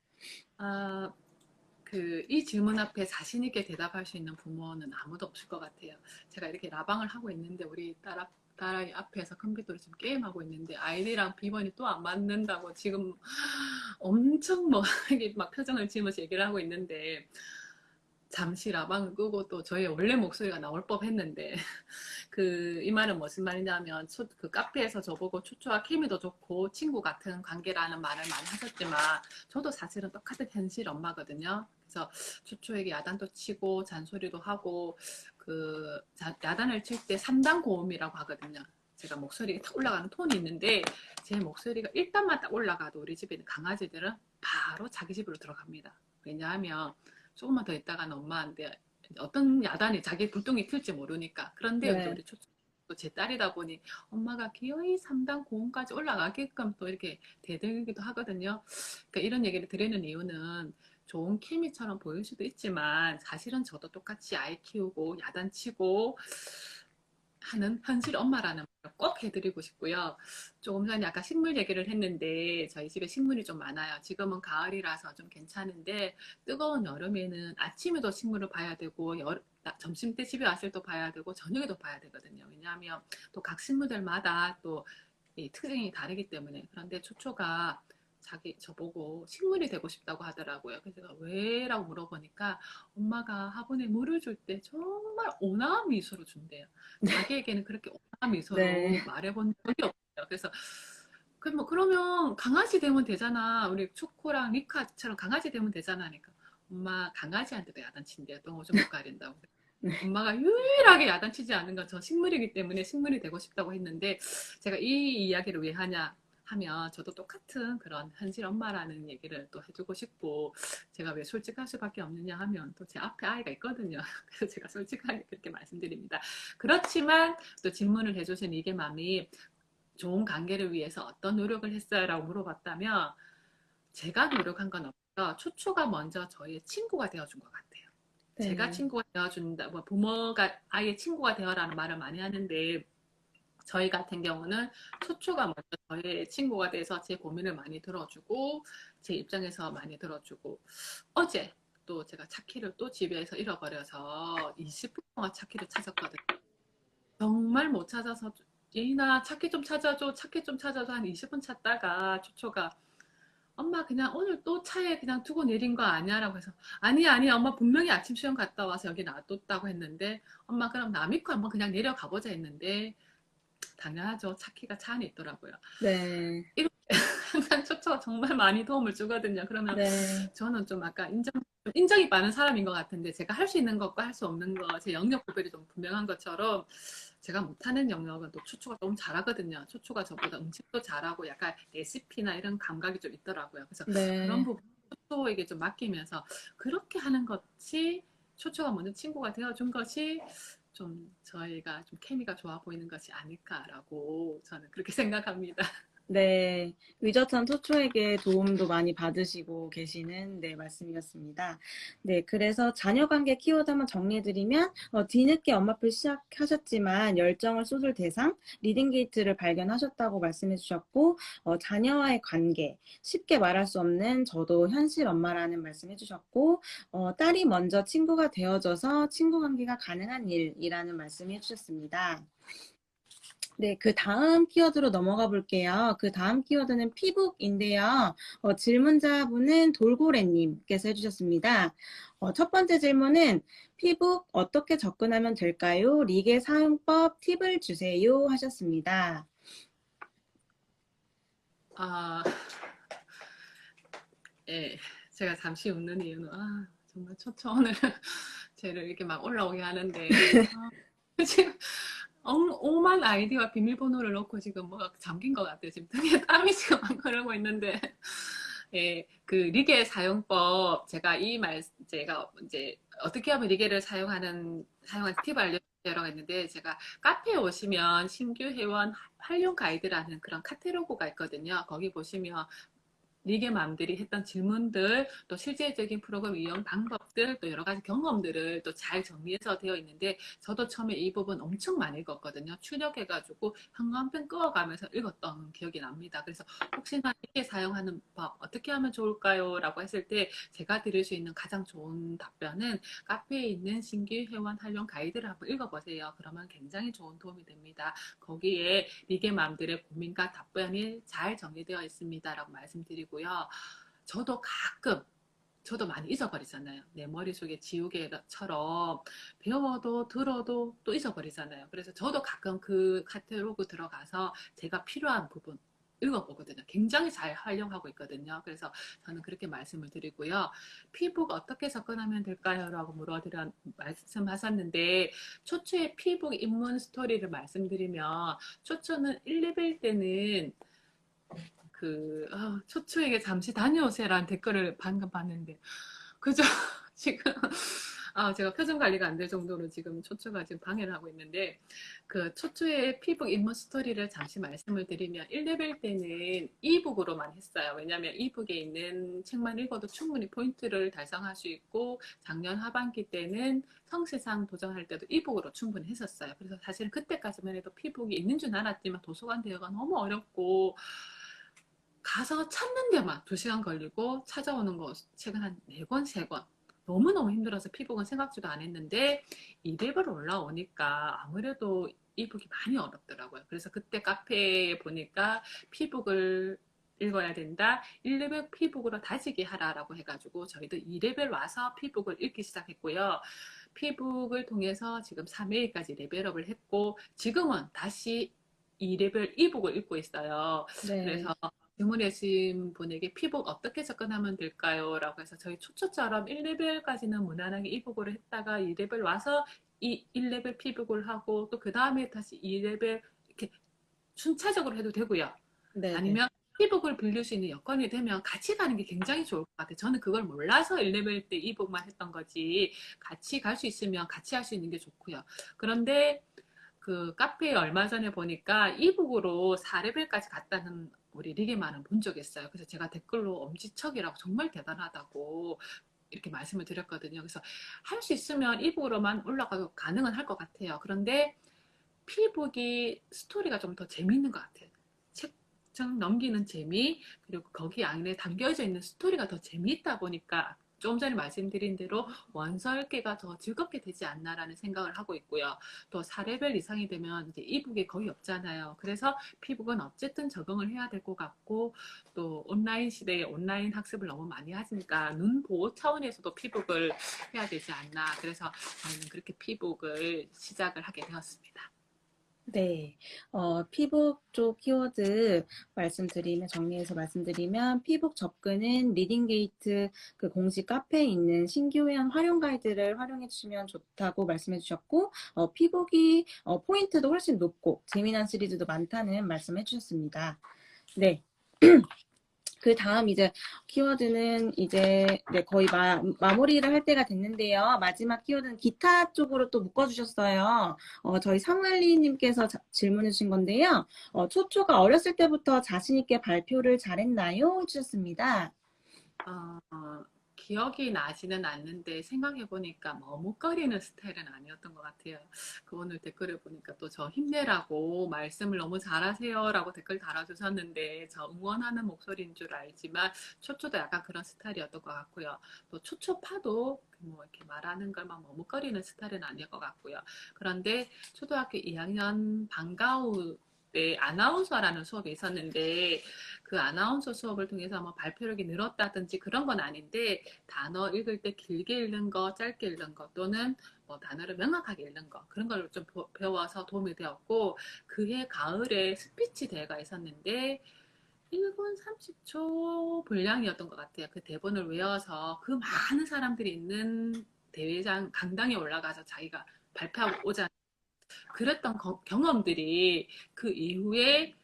이 질문 앞에 자신 있게 대답할 수 있는 부모는 아무도 없을 것 같아요. 제가 이렇게 라방을 하고 있는데 우리 딸아이 앞에서 컴퓨터로 지금 게임하고 있는데 아이들이랑 비번이 또 안 맞는다고 지금 엄청 뭐 막 표정을 지으면서 얘기를 하고 있는데 잠시 라방을 끄고 또 저의 원래 목소리가 나올 법했는데 이 말은 무슨 말이냐면 그 카페에서 저보고 초초와 케미도 좋고 친구 같은 관계라는 말을 많이 하셨지만 저도 사실은 똑같은 현실 엄마거든요. 그래서 초초에게 야단도 치고 잔소리도 하고 야단을 칠 때 3단 고음이라고 하거든요. 제가 목소리가 딱 올라가는 톤이 있는데 제 목소리가 1단만 딱 올라가도 우리 집에 있는 강아지들은 바로 자기 집으로 들어갑니다. 왜냐하면 조금만 더 있다가는 엄마한테 어떤 야단이 자기 불똥이 튈지 모르니까. 그런데 네. 우리 초초 제 딸이다 보니 엄마가 기어이 3단 고음까지 올라가게끔 또 이렇게 대들기도 하거든요. 그러니까 이런 얘기를 드리는 이유는 좋은 케미처럼 보일 수도 있지만 사실은 저도 똑같이 아이 키우고 야단치고 하는 현실 엄마라는 말을 꼭 해드리고 싶고요. 조금 전에 아까 식물 얘기를 했는데 저희 집에 식물이 좀 많아요. 지금은 가을이라서 좀 괜찮은데 뜨거운 여름에는 아침에도 식물을 봐야 되고 점심 때 집에 왔을 때 봐야 되고 저녁에도 봐야 되거든요. 왜냐하면 또 각 식물들마다 또 이 특징이 다르기 때문에. 그런데 초초가 저보고 식물이 되고 싶다고 하더라고요. 그래서 제가 왜라고 물어보니까 엄마가 화분에 물을 줄 때 정말 온화한 미소로 준대요. 자기에게는 그렇게 온화한 미소로 네. 말해본 적이 없어요. 그래서 그러면 강아지 되면 되잖아. 우리 초코랑 리카처럼 강아지 되면 되잖아. 하니까 엄마 강아지한테도 야단친대요. 똥 오줌 못 가린다고. 네. 엄마가 유일하게 야단치지 않는 건 저 식물이기 때문에 식물이 되고 싶다고 했는데 제가 이 이야기를 왜 하냐 하면 저도 똑같은 그런 현실 엄마라는 얘기를 또 해주고 싶고 제가 왜 솔직할 수밖에 없느냐 하면 또 제 앞에 아이가 있거든요. 그래서 제가 솔직하게 그렇게 말씀드립니다. 그렇지만 또 질문을 해주신 이게 맘이 좋은 관계를 위해서 어떤 노력을 했어요? 라고 물어봤다면 제가 노력한 건 없고요. 초초가 먼저 저희의 친구가 되어준 것 같아요. 제가 네. 친구가 되어준다, 뭐 부모가 아이의 친구가 되어라는 말을 많이 하는데 저희 같은 경우는 초초가 먼저 저의 친구가 돼서 제 고민을 많이 들어주고 제 입장에서 많이 들어주고 어제 또 제가 차키를 또 집에서 잃어버려서 20분 동안 차키를 찾았거든요. 정말 못 찾아서 예인아 차키 좀 찾아줘 차키 좀 찾아줘 한 20분 찾다가 초초가 엄마 그냥 오늘 또 차에 그냥 두고 내린 거 아니야? 라고 해서 아니 엄마 분명히 아침 수영 갔다 와서 여기 놔뒀다고 했는데 엄마 그럼 나 믿고 한번 그냥 내려가 보자 했는데 당연하죠. 차키가 차 안에 있더라고요. 네. 이렇게 항상 초초가 정말 많이 도움을 주거든요. 그러면 네. 저는 좀 아까 인정이 많은 사람인 것 같은데 제가 할 수 있는 것과 할 수 없는 거, 제 영역 구별이 좀 분명한 것처럼 제가 못하는 영역은 또 초초가 너무 잘하거든요. 초초가 저보다 음식도 잘하고 약간 레시피나 이런 감각이 좀 있더라고요. 그래서 그런 네. 부분 초초에게 좀 맡기면서 그렇게 하는 것이 초초가 먼저 친구가 되어준 것이 좀 저희가 좀 케미가 좋아 보이는 것이 아닐까라고 저는 그렇게 생각합니다. 네, 위저찬 초초에게 도움도 많이 받으시고 계시는 네, 말씀이었습니다. 네, 그래서 자녀 관계 키워드 한번 정리해드리면 뒤늦게 엄마표 시작하셨지만 열정을 쏟을 대상, 리딩 게이트를 발견하셨다고 말씀해 주셨고 자녀와의 관계, 쉽게 말할 수 없는 저도 현실 엄마라는 말씀해 주셨고 딸이 먼저 친구가 되어져서 친구 관계가 가능한 일이라는 말씀해 주셨습니다. 네, 그 다음 키워드로 넘어가 볼게요. 그 다음 키워드는 피북인데요. 질문자분은 돌고래님께서 해주셨습니다. 첫 번째 질문은 피북 어떻게 접근하면 될까요? 리게 사용법 팁을 주세요 하셨습니다. 아, 예, 제가 잠시 웃는 이유는 정말 초초 오늘 쟤를 이렇게 막 올라오게 하는데 지금 오만 아이디와 비밀번호를 넣고 지금 뭐가 잠긴 것 같아요. 지금 등에 땀이 지금 막 흐르고 있는데 예, 그 리게 사용법 제가 이제 어떻게 하면 리게를 사용하는 팁 알려드리려고 했는데 제가 카페에 오시면 신규 회원 활용 가이드라는 그런 카테로그가 있거든요. 거기 보시면 리게 맘들이 했던 질문들, 또 실제적인 프로그램 이용 방법들, 또 여러 가지 경험들을 또 잘 정리해서 되어 있는데, 저도 처음에 이 부분 엄청 많이 읽었거든요. 출력해가지고 현관펜 끄어가면서 읽었던 기억이 납니다. 그래서 혹시나 이게 사용하는 법, 어떻게 하면 좋을까요? 라고 했을 때 제가 드릴 수 있는 가장 좋은 답변은 카페에 있는 신규 회원 활용 가이드를 한번 읽어보세요. 그러면 굉장히 좋은 도움이 됩니다. 거기에 리게 맘들의 고민과 답변이 잘 정리되어 있습니다라고 말씀드리고요. 저도 많이 잊어버리잖아요. 내 머릿속에 지우개처럼 배워도 들어도 또 잊어버리잖아요. 그래서 저도 가끔 그 카테로그 들어가서 제가 필요한 부분 읽어보거든요. 굉장히 잘 활용하고 있거든요. 그래서 저는 그렇게 말씀을 드리고요. 피부가 어떻게 접근하면 될까요? 라고 말씀하셨는데 초초의 피부 입문 스토리를 말씀드리면 초초는 1, 2일 때는 초초에게 잠시 다녀오세요라는 댓글을 방금 봤는데 그죠? 지금 제가 표정 관리가 안 될 정도로 지금 초초가 지금 방해를 하고 있는데 그 초초의 피부 입문 스토리를 잠시 말씀을 드리면 1레벨 때는 이북으로만 했어요. 왜냐하면 이북에 있는 책만 읽어도 충분히 포인트를 달성할 수 있고 작년 하반기 때는 성시상 도전할 때도 이북으로 충분히 했었어요. 그래서 사실 그때까지만 해도 피북이 있는 줄 알았지만 도서관 대여가 너무 어렵고 가서 찾는 데만 2시간 걸리고 찾아오는 거 책은 한 4권, 3권. 너무너무 힘들어서 피북은 생각지도 안 했는데 2레벨 올라오니까 아무래도 이북이 많이 어렵더라고요. 그래서 그때 카페에 보니까 피북을 읽어야 된다. 1레벨 피북으로 다지게 하라라고 해가지고 저희도 2레벨 와서 피북을 읽기 시작했고요. 피북을 통해서 지금 3A까지 레벨업을 했고 지금은 다시 2레벨 이북을 읽고 있어요. 네. 그래서 질문해주신 분에게 피북 어떻게 접근하면 될까요? 라고 해서 저희 초초처럼 1레벨까지는 무난하게 이북으로 했다가 2레벨 와서 1레벨 피북을 하고 또 그 다음에 다시 2레벨 이렇게 순차적으로 해도 되고요. 네. 아니면 이북을 빌릴 수 있는 여건이 되면 같이 가는 게 굉장히 좋을 것 같아요. 저는 그걸 몰라서 1레벨 때 이북만 했던 거지 같이 갈 수 있으면 같이 할 수 있는 게 좋고요. 그런데 그 카페에 얼마 전에 보니까 이북으로 4레벨까지 갔다는 우리 리게만은 본 적이 있어요. 그래서 제가 댓글로 엄지척이라고 정말 대단하다고 이렇게 말씀을 드렸거든요. 그래서 할 수 있으면 이북으로만 올라가도 가능은 할 것 같아요. 그런데 피북이 스토리가 좀 더 재밌는 것 같아요. 책장 넘기는 재미, 그리고 거기 안에 담겨져 있는 스토리가 더 재미있다 보니까 조금 전에 말씀드린 대로 원서 읽기가 더 즐겁게 되지 않나라는 생각을 하고 있고요. 또 4레벨 이상이 되면 이제 이북이 거의 없잖아요. 그래서 피북은 어쨌든 적응을 해야 될 것 같고 또 온라인 시대에 온라인 학습을 너무 많이 하시니까 눈 보호 차원에서도 피북을 해야 되지 않나. 그래서 저는 그렇게 피북을 시작을 하게 되었습니다. 네, 피북 쪽 키워드 정리해서 말씀드리면, 피북 접근은 리딩게이트 그 공식 카페에 있는 신규 회원 활용 가이드를 활용해 주시면 좋다고 말씀해 주셨고, 피북이 포인트도 훨씬 높고 재미난 시리즈도 많다는 말씀해 주셨습니다. 네. 그 다음 이제 키워드는 이제 거의 마무리를 할 때가 됐는데요. 마지막 키워드는 기타 쪽으로 또 묶어주셨어요. 저희 사무엘리님께서 질문해 주신 건데요. 초초가 어렸을 때부터 자신 있게 발표를 잘했나요? 해주셨습니다. 기억이 나지는 않는데 생각해보니까 머뭇거리는 스타일은 아니었던 것 같아요. 그 오늘 댓글을 보니까 또 저 힘내라고 말씀을 너무 잘하세요 라고 댓글 달아주셨는데 저 응원하는 목소리인 줄 알지만 초초도 약간 그런 스타일이었던 것 같고요. 또 초초파도 뭐 이렇게 말하는 걸 막 머뭇거리는 스타일은 아닐 것 같고요. 그런데 초등학교 2학년 방과후 때 아나운서라는 수업이 있었는데 그 아나운서 수업을 통해서 뭐 발표력이 늘었다든지 그런 건 아닌데 단어 읽을 때 길게 읽는 거, 짧게 읽는 거 또는 뭐 단어를 명확하게 읽는 거 그런 걸 좀 배워서 도움이 되었고 그해 가을에 스피치 대회가 있었는데 1분 30초 분량이었던 것 같아요. 그 대본을 외워서 그 많은 사람들이 있는 대회장 강당에 올라가서 자기가 발표하고 오자 그랬던 경험들이 그 이후에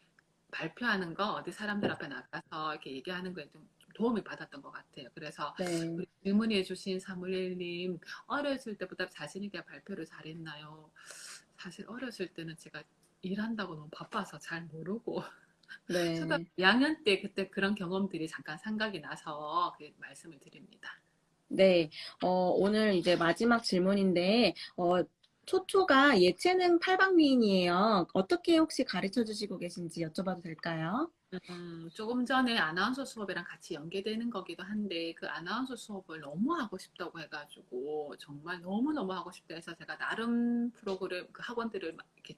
발표하는 거 어디 사람들 앞에 나가서 이렇게 얘기하는 거에 좀 도움이 받았던 것 같아요. 그래서 네. 우리 질문해 주신 사무엘님 어렸을 때보다 자신 있게 발표를 잘했나요? 사실 어렸을 때는 제가 일한다고 너무 바빠서 잘 모르고 네. 초등학교 2학년 때 그때 그런 경험들이 잠깐 생각이 나서 그 말씀을 드립니다. 네, 오늘 이제 마지막 질문인데, 초초가 예체능 팔방미인이에요. 어떻게 혹시 가르쳐 주시고 계신지 여쭤봐도 될까요? 조금 전에 아나운서 수업이랑 같이 연계되는 거기도 한데 그 아나운서 수업을 너무 하고 싶다고 해가지고 정말 너무너무 하고 싶다 해서 제가 나름 프로그램 그 학원들을 막 이렇게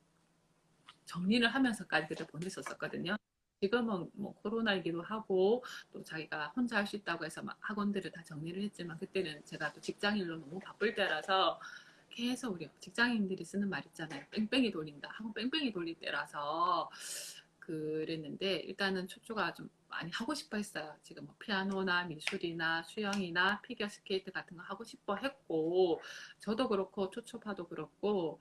정리를 하면서까지 그때 보냈었거든요. 지금은 뭐 코로나이기도 하고 또 자기가 혼자 할 수 있다고 해서 막 학원들을 다 정리를 했지만 그때는 제가 또 직장인으로 너무 바쁠 때라서 계속 우리 직장인들이 쓰는 말 있잖아요. 뺑뺑이 돌린다. 학원 뺑뺑이 돌릴 때라서 그랬는데 일단은 초초가 좀 많이 하고 싶어 했어요. 지금 뭐 피아노나 미술이나 수영이나 피겨스케이트 같은 거 하고 싶어 했고 저도 그렇고 초초파도 그렇고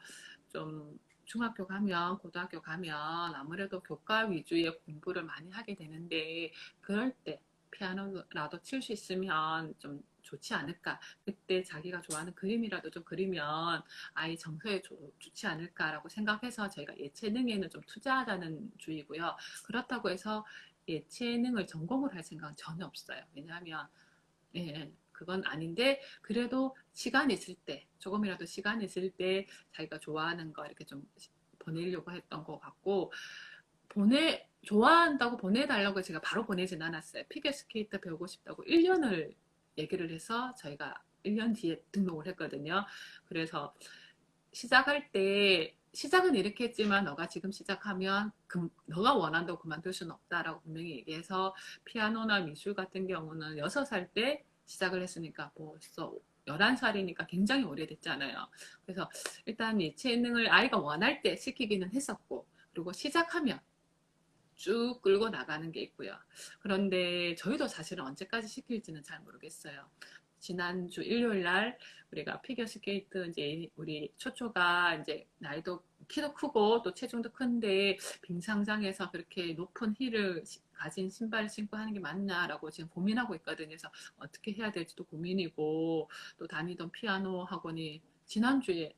좀 중학교 가면 고등학교 가면 아무래도 교과 위주의 공부를 많이 하게 되는데 그럴 때 피아노라도 칠 수 있으면 좀 좋지 않을까. 그때 자기가 좋아하는 그림이라도 좀 그리면 아이 정서에 좋지 않을까라고 생각해서 저희가 예체능에는 좀 투자하자는 주의고요. 그렇다고 해서 예체능을 전공을 할 생각은 전혀 없어요. 왜냐하면 예, 그건 아닌데 그래도 시간 있을 때 조금이라도 시간 있을 때 자기가 좋아하는 거 이렇게 좀 보내려고 했던 것 같고 좋아한다고 보내달라고 제가 바로 보내진 않았어요. 피겨스케이트 배우고 싶다고 1년을 얘기를 해서 저희가 1년 뒤에 등록을 했거든요. 그래서 시작할 때 시작은 이렇게 했지만 너가 지금 시작하면 너가 원한다고 그만둘 수는 없다라고 분명히 얘기해서 피아노나 미술 같은 경우는 6살 때 시작을 했으니까 벌써 11살이니까 굉장히 오래됐잖아요. 그래서 일단 이 재능을 아이가 원할 때 시키기는 했었고, 그리고 시작하면 쭉 끌고 나가는 게 있고요. 그런데 저희도 사실은 언제까지 시킬지는 잘 모르겠어요. 지난주 일요일 날 우리가 피겨스케이트 이제 우리 초초가 이제 나이도 키도 크고 또 체중도 큰데 빙상장에서 그렇게 높은 힐을 가진 신발을 신고 하는 게 맞냐라고 지금 고민하고 있거든요. 그래서 어떻게 해야 될지도 고민이고, 또 다니던 피아노 학원이 지난주에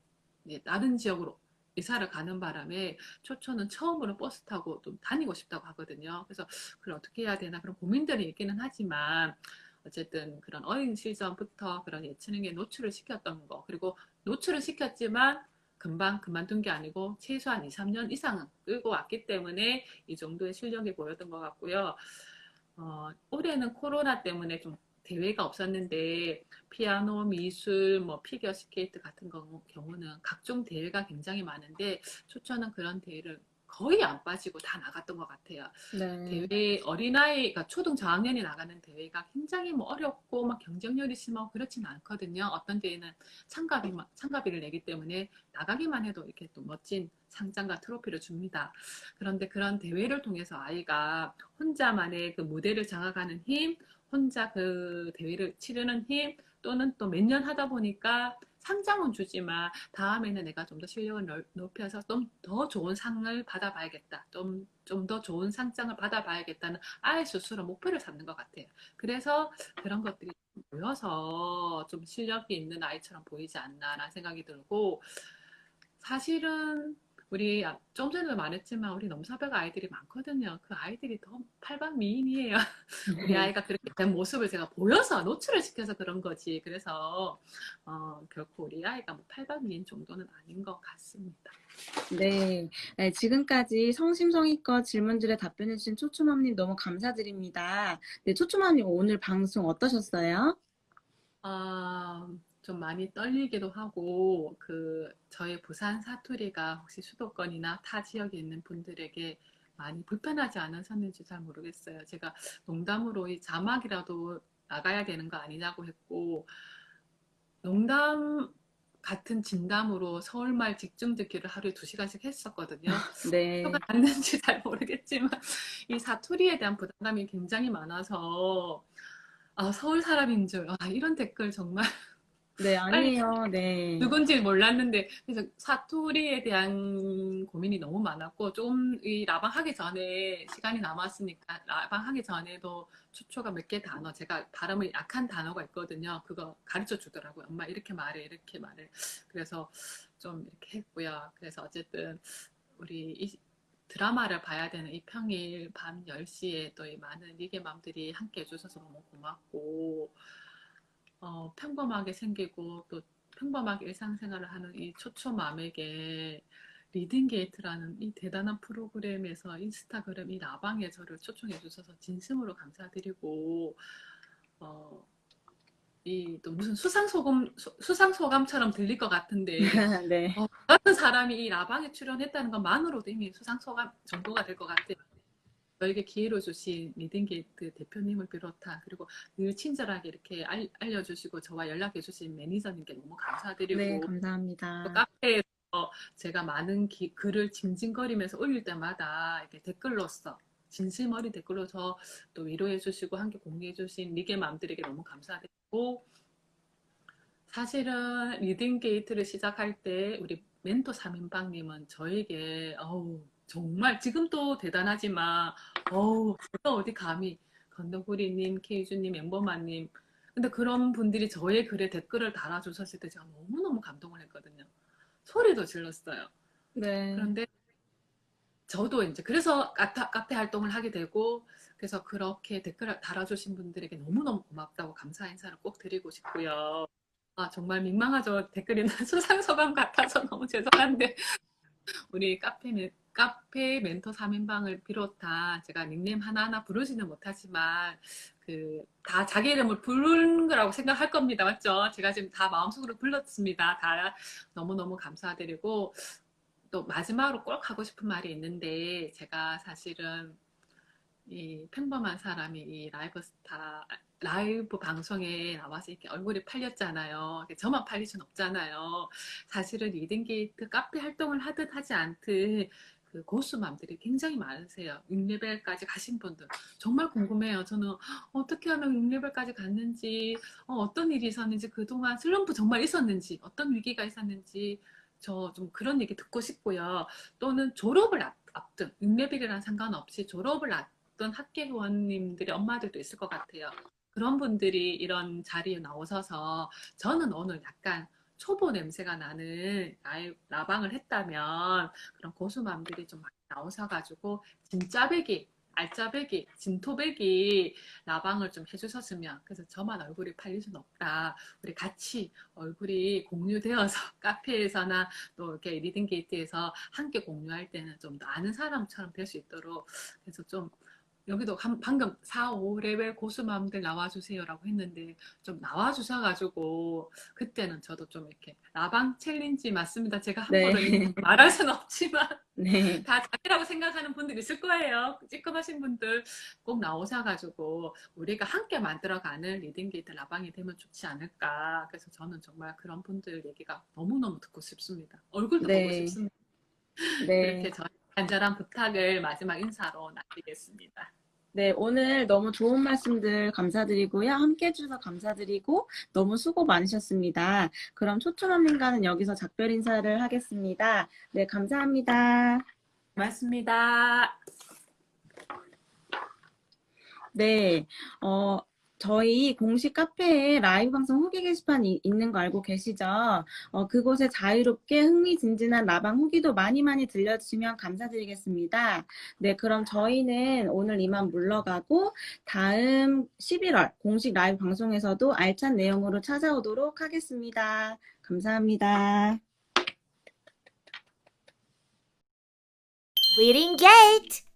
이제 다른 지역으로 이사를 가는 바람에 초초는 처음으로 버스 타고 좀 다니고 싶다고 하거든요. 그래서 그걸 어떻게 해야 되나 그런 고민들이 있기는 하지만, 어쨌든 그런 어린 시절부터 그런 예체능에 노출을 시켰던 거, 그리고 노출을 시켰지만 금방 그만둔 게 아니고 최소한 2, 3년 이상은 끌고 왔기 때문에 이 정도의 실력이 보였던 것 같고요. 올해는 코로나 때문에 좀 대회가 없었는데 피아노, 미술, 뭐 피겨 스케이트 같은 경우는 각종 대회가 굉장히 많은데 초초는 그런 대회를 거의 안 빠지고 다 나갔던 것 같아요. 네. 대회 어린아이가 초등 저학년이 나가는 대회가 굉장히 뭐 어렵고 막 경쟁률이 심하고 그렇지는 않거든요. 어떤 대회는 참가비를 내기 때문에 나가기만 해도 이렇게 또 멋진 상장과 트로피를 줍니다. 그런데 그런 대회를 통해서 아이가 혼자만의 그 무대를 장악하는 힘, 혼자 그 대회를 치르는 힘, 또는 또 몇 년 하다 보니까 상장은 주지만 다음에는 내가 좀 더 실력을 높여서 좀 더 좋은 상을 받아봐야겠다. 좀 더 좋은 상장을 받아봐야겠다는 아이 스스로 목표를 잡는 것 같아요. 그래서 그런 것들이 모여서 좀 실력이 있는 아이처럼 보이지 않나라는 생각이 들고, 사실은 우리 좀 전에도 말했지만 우리 넘사벽 아이들이 많거든요. 그 아이들이 더 팔방미인이에요. 우리 아이가 그렇게 된 모습을 제가 보여서 노출을 시켜서 그런 거지. 그래서 결코 우리 아이가 뭐 팔방미인 정도는 아닌 것 같습니다. 네. 네, 지금까지 성심성의껏 질문들에 답변해주신 초초맘님 너무 감사드립니다. 네, 초초맘님 오늘 방송 어떠셨어요? 좀 많이 떨리기도 하고, 저희 부산 사투리가 혹시 수도권이나 타 지역에 있는 분들에게 많이 불편하지 않으셨는지 잘 모르겠어요. 제가 농담으로 이 자막이라도 나가야 되는 거 아니냐고 했고, 농담 같은 진담으로 서울말 직중 듣기를 하루에 2시간씩 했었거든요. 네. 표가 맞는지 잘 모르겠지만, 이 사투리에 대한 부담감이 굉장히 많아서, 서울 사람인 줄, 이런 댓글 정말 네, 빨리 아니에요. 네. 누군지 몰랐는데, 그래서 사투리에 대한 고민이 너무 많았고, 좀 이 라방 하기 전에 시간이 남았으니까 라방 하기 전에도 초초가 몇 개 단어, 제가 발음이 약한 단어가 있거든요. 그거 가르쳐 주더라고요. 엄마 이렇게 말해, 이렇게 말해. 그래서 좀 이렇게 했고요. 그래서 어쨌든 우리 이 드라마를 봐야 되는 이 평일 밤 10시에 또 이 많은 리게맘들이 함께 해주셔서 너무 고맙고, 평범하게 생기고 또 평범하게 일상생활을 하는 이 초초맘에게 리딩게이트라는 이 대단한 프로그램에서 인스타그램 이 라방에 저를 초청해 주셔서 진심으로 감사드리고, 이 또 무슨 수상소감처럼 들릴 것 같은데, 네. 같은 사람이 이 라방에 출연했다는 것만으로도 이미 수상소감 정도가 될 것 같아요. 저에게 기회를 주신 리딩게이트 대표님을 비롯한, 그리고 늘 친절하게 이렇게 알려주시고 저와 연락해 주신 매니저님께 너무 감사드리고, 네, 또 감사합니다. 카페에서 제가 많은 글을 징징거리면서 올릴 때마다 이렇게 댓글로서 진심 어린 댓글로 저 또 위로해 주시고 함께 공유해 주신 리게맘들에게 너무 감사드리고, 사실은 리딩게이트를 시작할 때 우리 멘토 3인방님은 저에게 정말 지금도 대단하지만 제가 어디 감히 건더구리님, 케이주님, 엠버마님, 근데 그런 분들이 저의 글에 댓글을 달아주셨을 때 제가 너무너무 감동을 했거든요. 소리도 질렀어요. 네. 그런데 저도 이제 그래서 카페 활동을 하게 되고, 그래서 그렇게 댓글을 달아주신 분들에게 너무너무 고맙다고 감사 인사를 꼭 드리고 싶고요. 정말 민망하죠. 댓글이나 수상소감 같아서 너무 죄송한데, 우리 카페 멘토 3인방을 비롯한 제가 닉네임 하나하나 부르지는 못하지만, 다 자기 이름을 부른 거라고 생각할 겁니다. 맞죠? 제가 지금 다 마음속으로 불렀습니다. 다 너무너무 감사드리고, 또 마지막으로 꼭 하고 싶은 말이 있는데, 제가 사실은 이 평범한 사람이 이 라이브 방송에 나와서 이렇게 얼굴이 팔렸잖아요. 저만 팔릴 순 없잖아요. 사실은 리딩게이트 카페 활동을 하듯 하지 않듯 그 고수맘들이 굉장히 많으세요. 6레벨까지 가신 분들. 정말 궁금해요. 저는 어떻게 하면 6레벨까지 갔는지, 어떤 일이 있었는지, 그동안 슬럼프 정말 있었는지, 어떤 위기가 있었는지, 저 좀 그런 얘기 듣고 싶고요. 또는 졸업을 앞둔, 6레벨이랑 상관없이 졸업을 앞둔 학계회원님들의 엄마들도 있을 것 같아요. 그런 분들이 이런 자리에 나오셔서 저는 오늘 약간 초보 냄새가 나는 라방을 했다면 그런 고수맘들이 좀 많이 나오셔가지고 진짜배기, 알짜배기, 진토배기 라방을 좀 해주셨으면. 그래서 저만 얼굴이 팔릴 수는 없다. 우리 같이 얼굴이 공유되어서 카페에서나 또 이렇게 리딩 게이트에서 함께 공유할 때는 좀 더 아는 사람처럼 될 수 있도록. 그래서 좀 여기도 방금 4, 5레벨 고수맘들 나와주세요라고 했는데 좀 나와주셔가지고 그때는 저도 좀 이렇게 라방 챌린지 맞습니다. 제가 함부로 네. 말할 수는 없지만 네. 다 자기라고 생각하는 분들 있을 거예요. 찌끔하신 분들 꼭 나오셔가지고 우리가 함께 만들어가는 리딩게이트 라방이 되면 좋지 않을까. 그래서 저는 정말 그런 분들 얘기가 너무너무 듣고 싶습니다. 얼굴도 보고 네. 싶습니다. 네. 그렇게 저희 간절한 부탁을 마지막 인사로 남기겠습니다. 네, 오늘 너무 좋은 말씀들 감사드리고요. 함께 해주셔서 감사드리고 너무 수고 많으셨습니다. 그럼 초초맘님과는 여기서 작별 인사를 하겠습니다. 네, 감사합니다. 고맙습니다. 네, 저희 공식 카페에 라이브 방송 후기 게시판이 있는 거 알고 계시죠? 그곳에 자유롭게 흥미진진한 라방 후기도 많이 많이 들려주시면 감사드리겠습니다. 네, 그럼 저희는 오늘 이만 물러가고 다음 11월 공식 라이브 방송에서도 알찬 내용으로 찾아오도록 하겠습니다. 감사합니다. Reading Gate!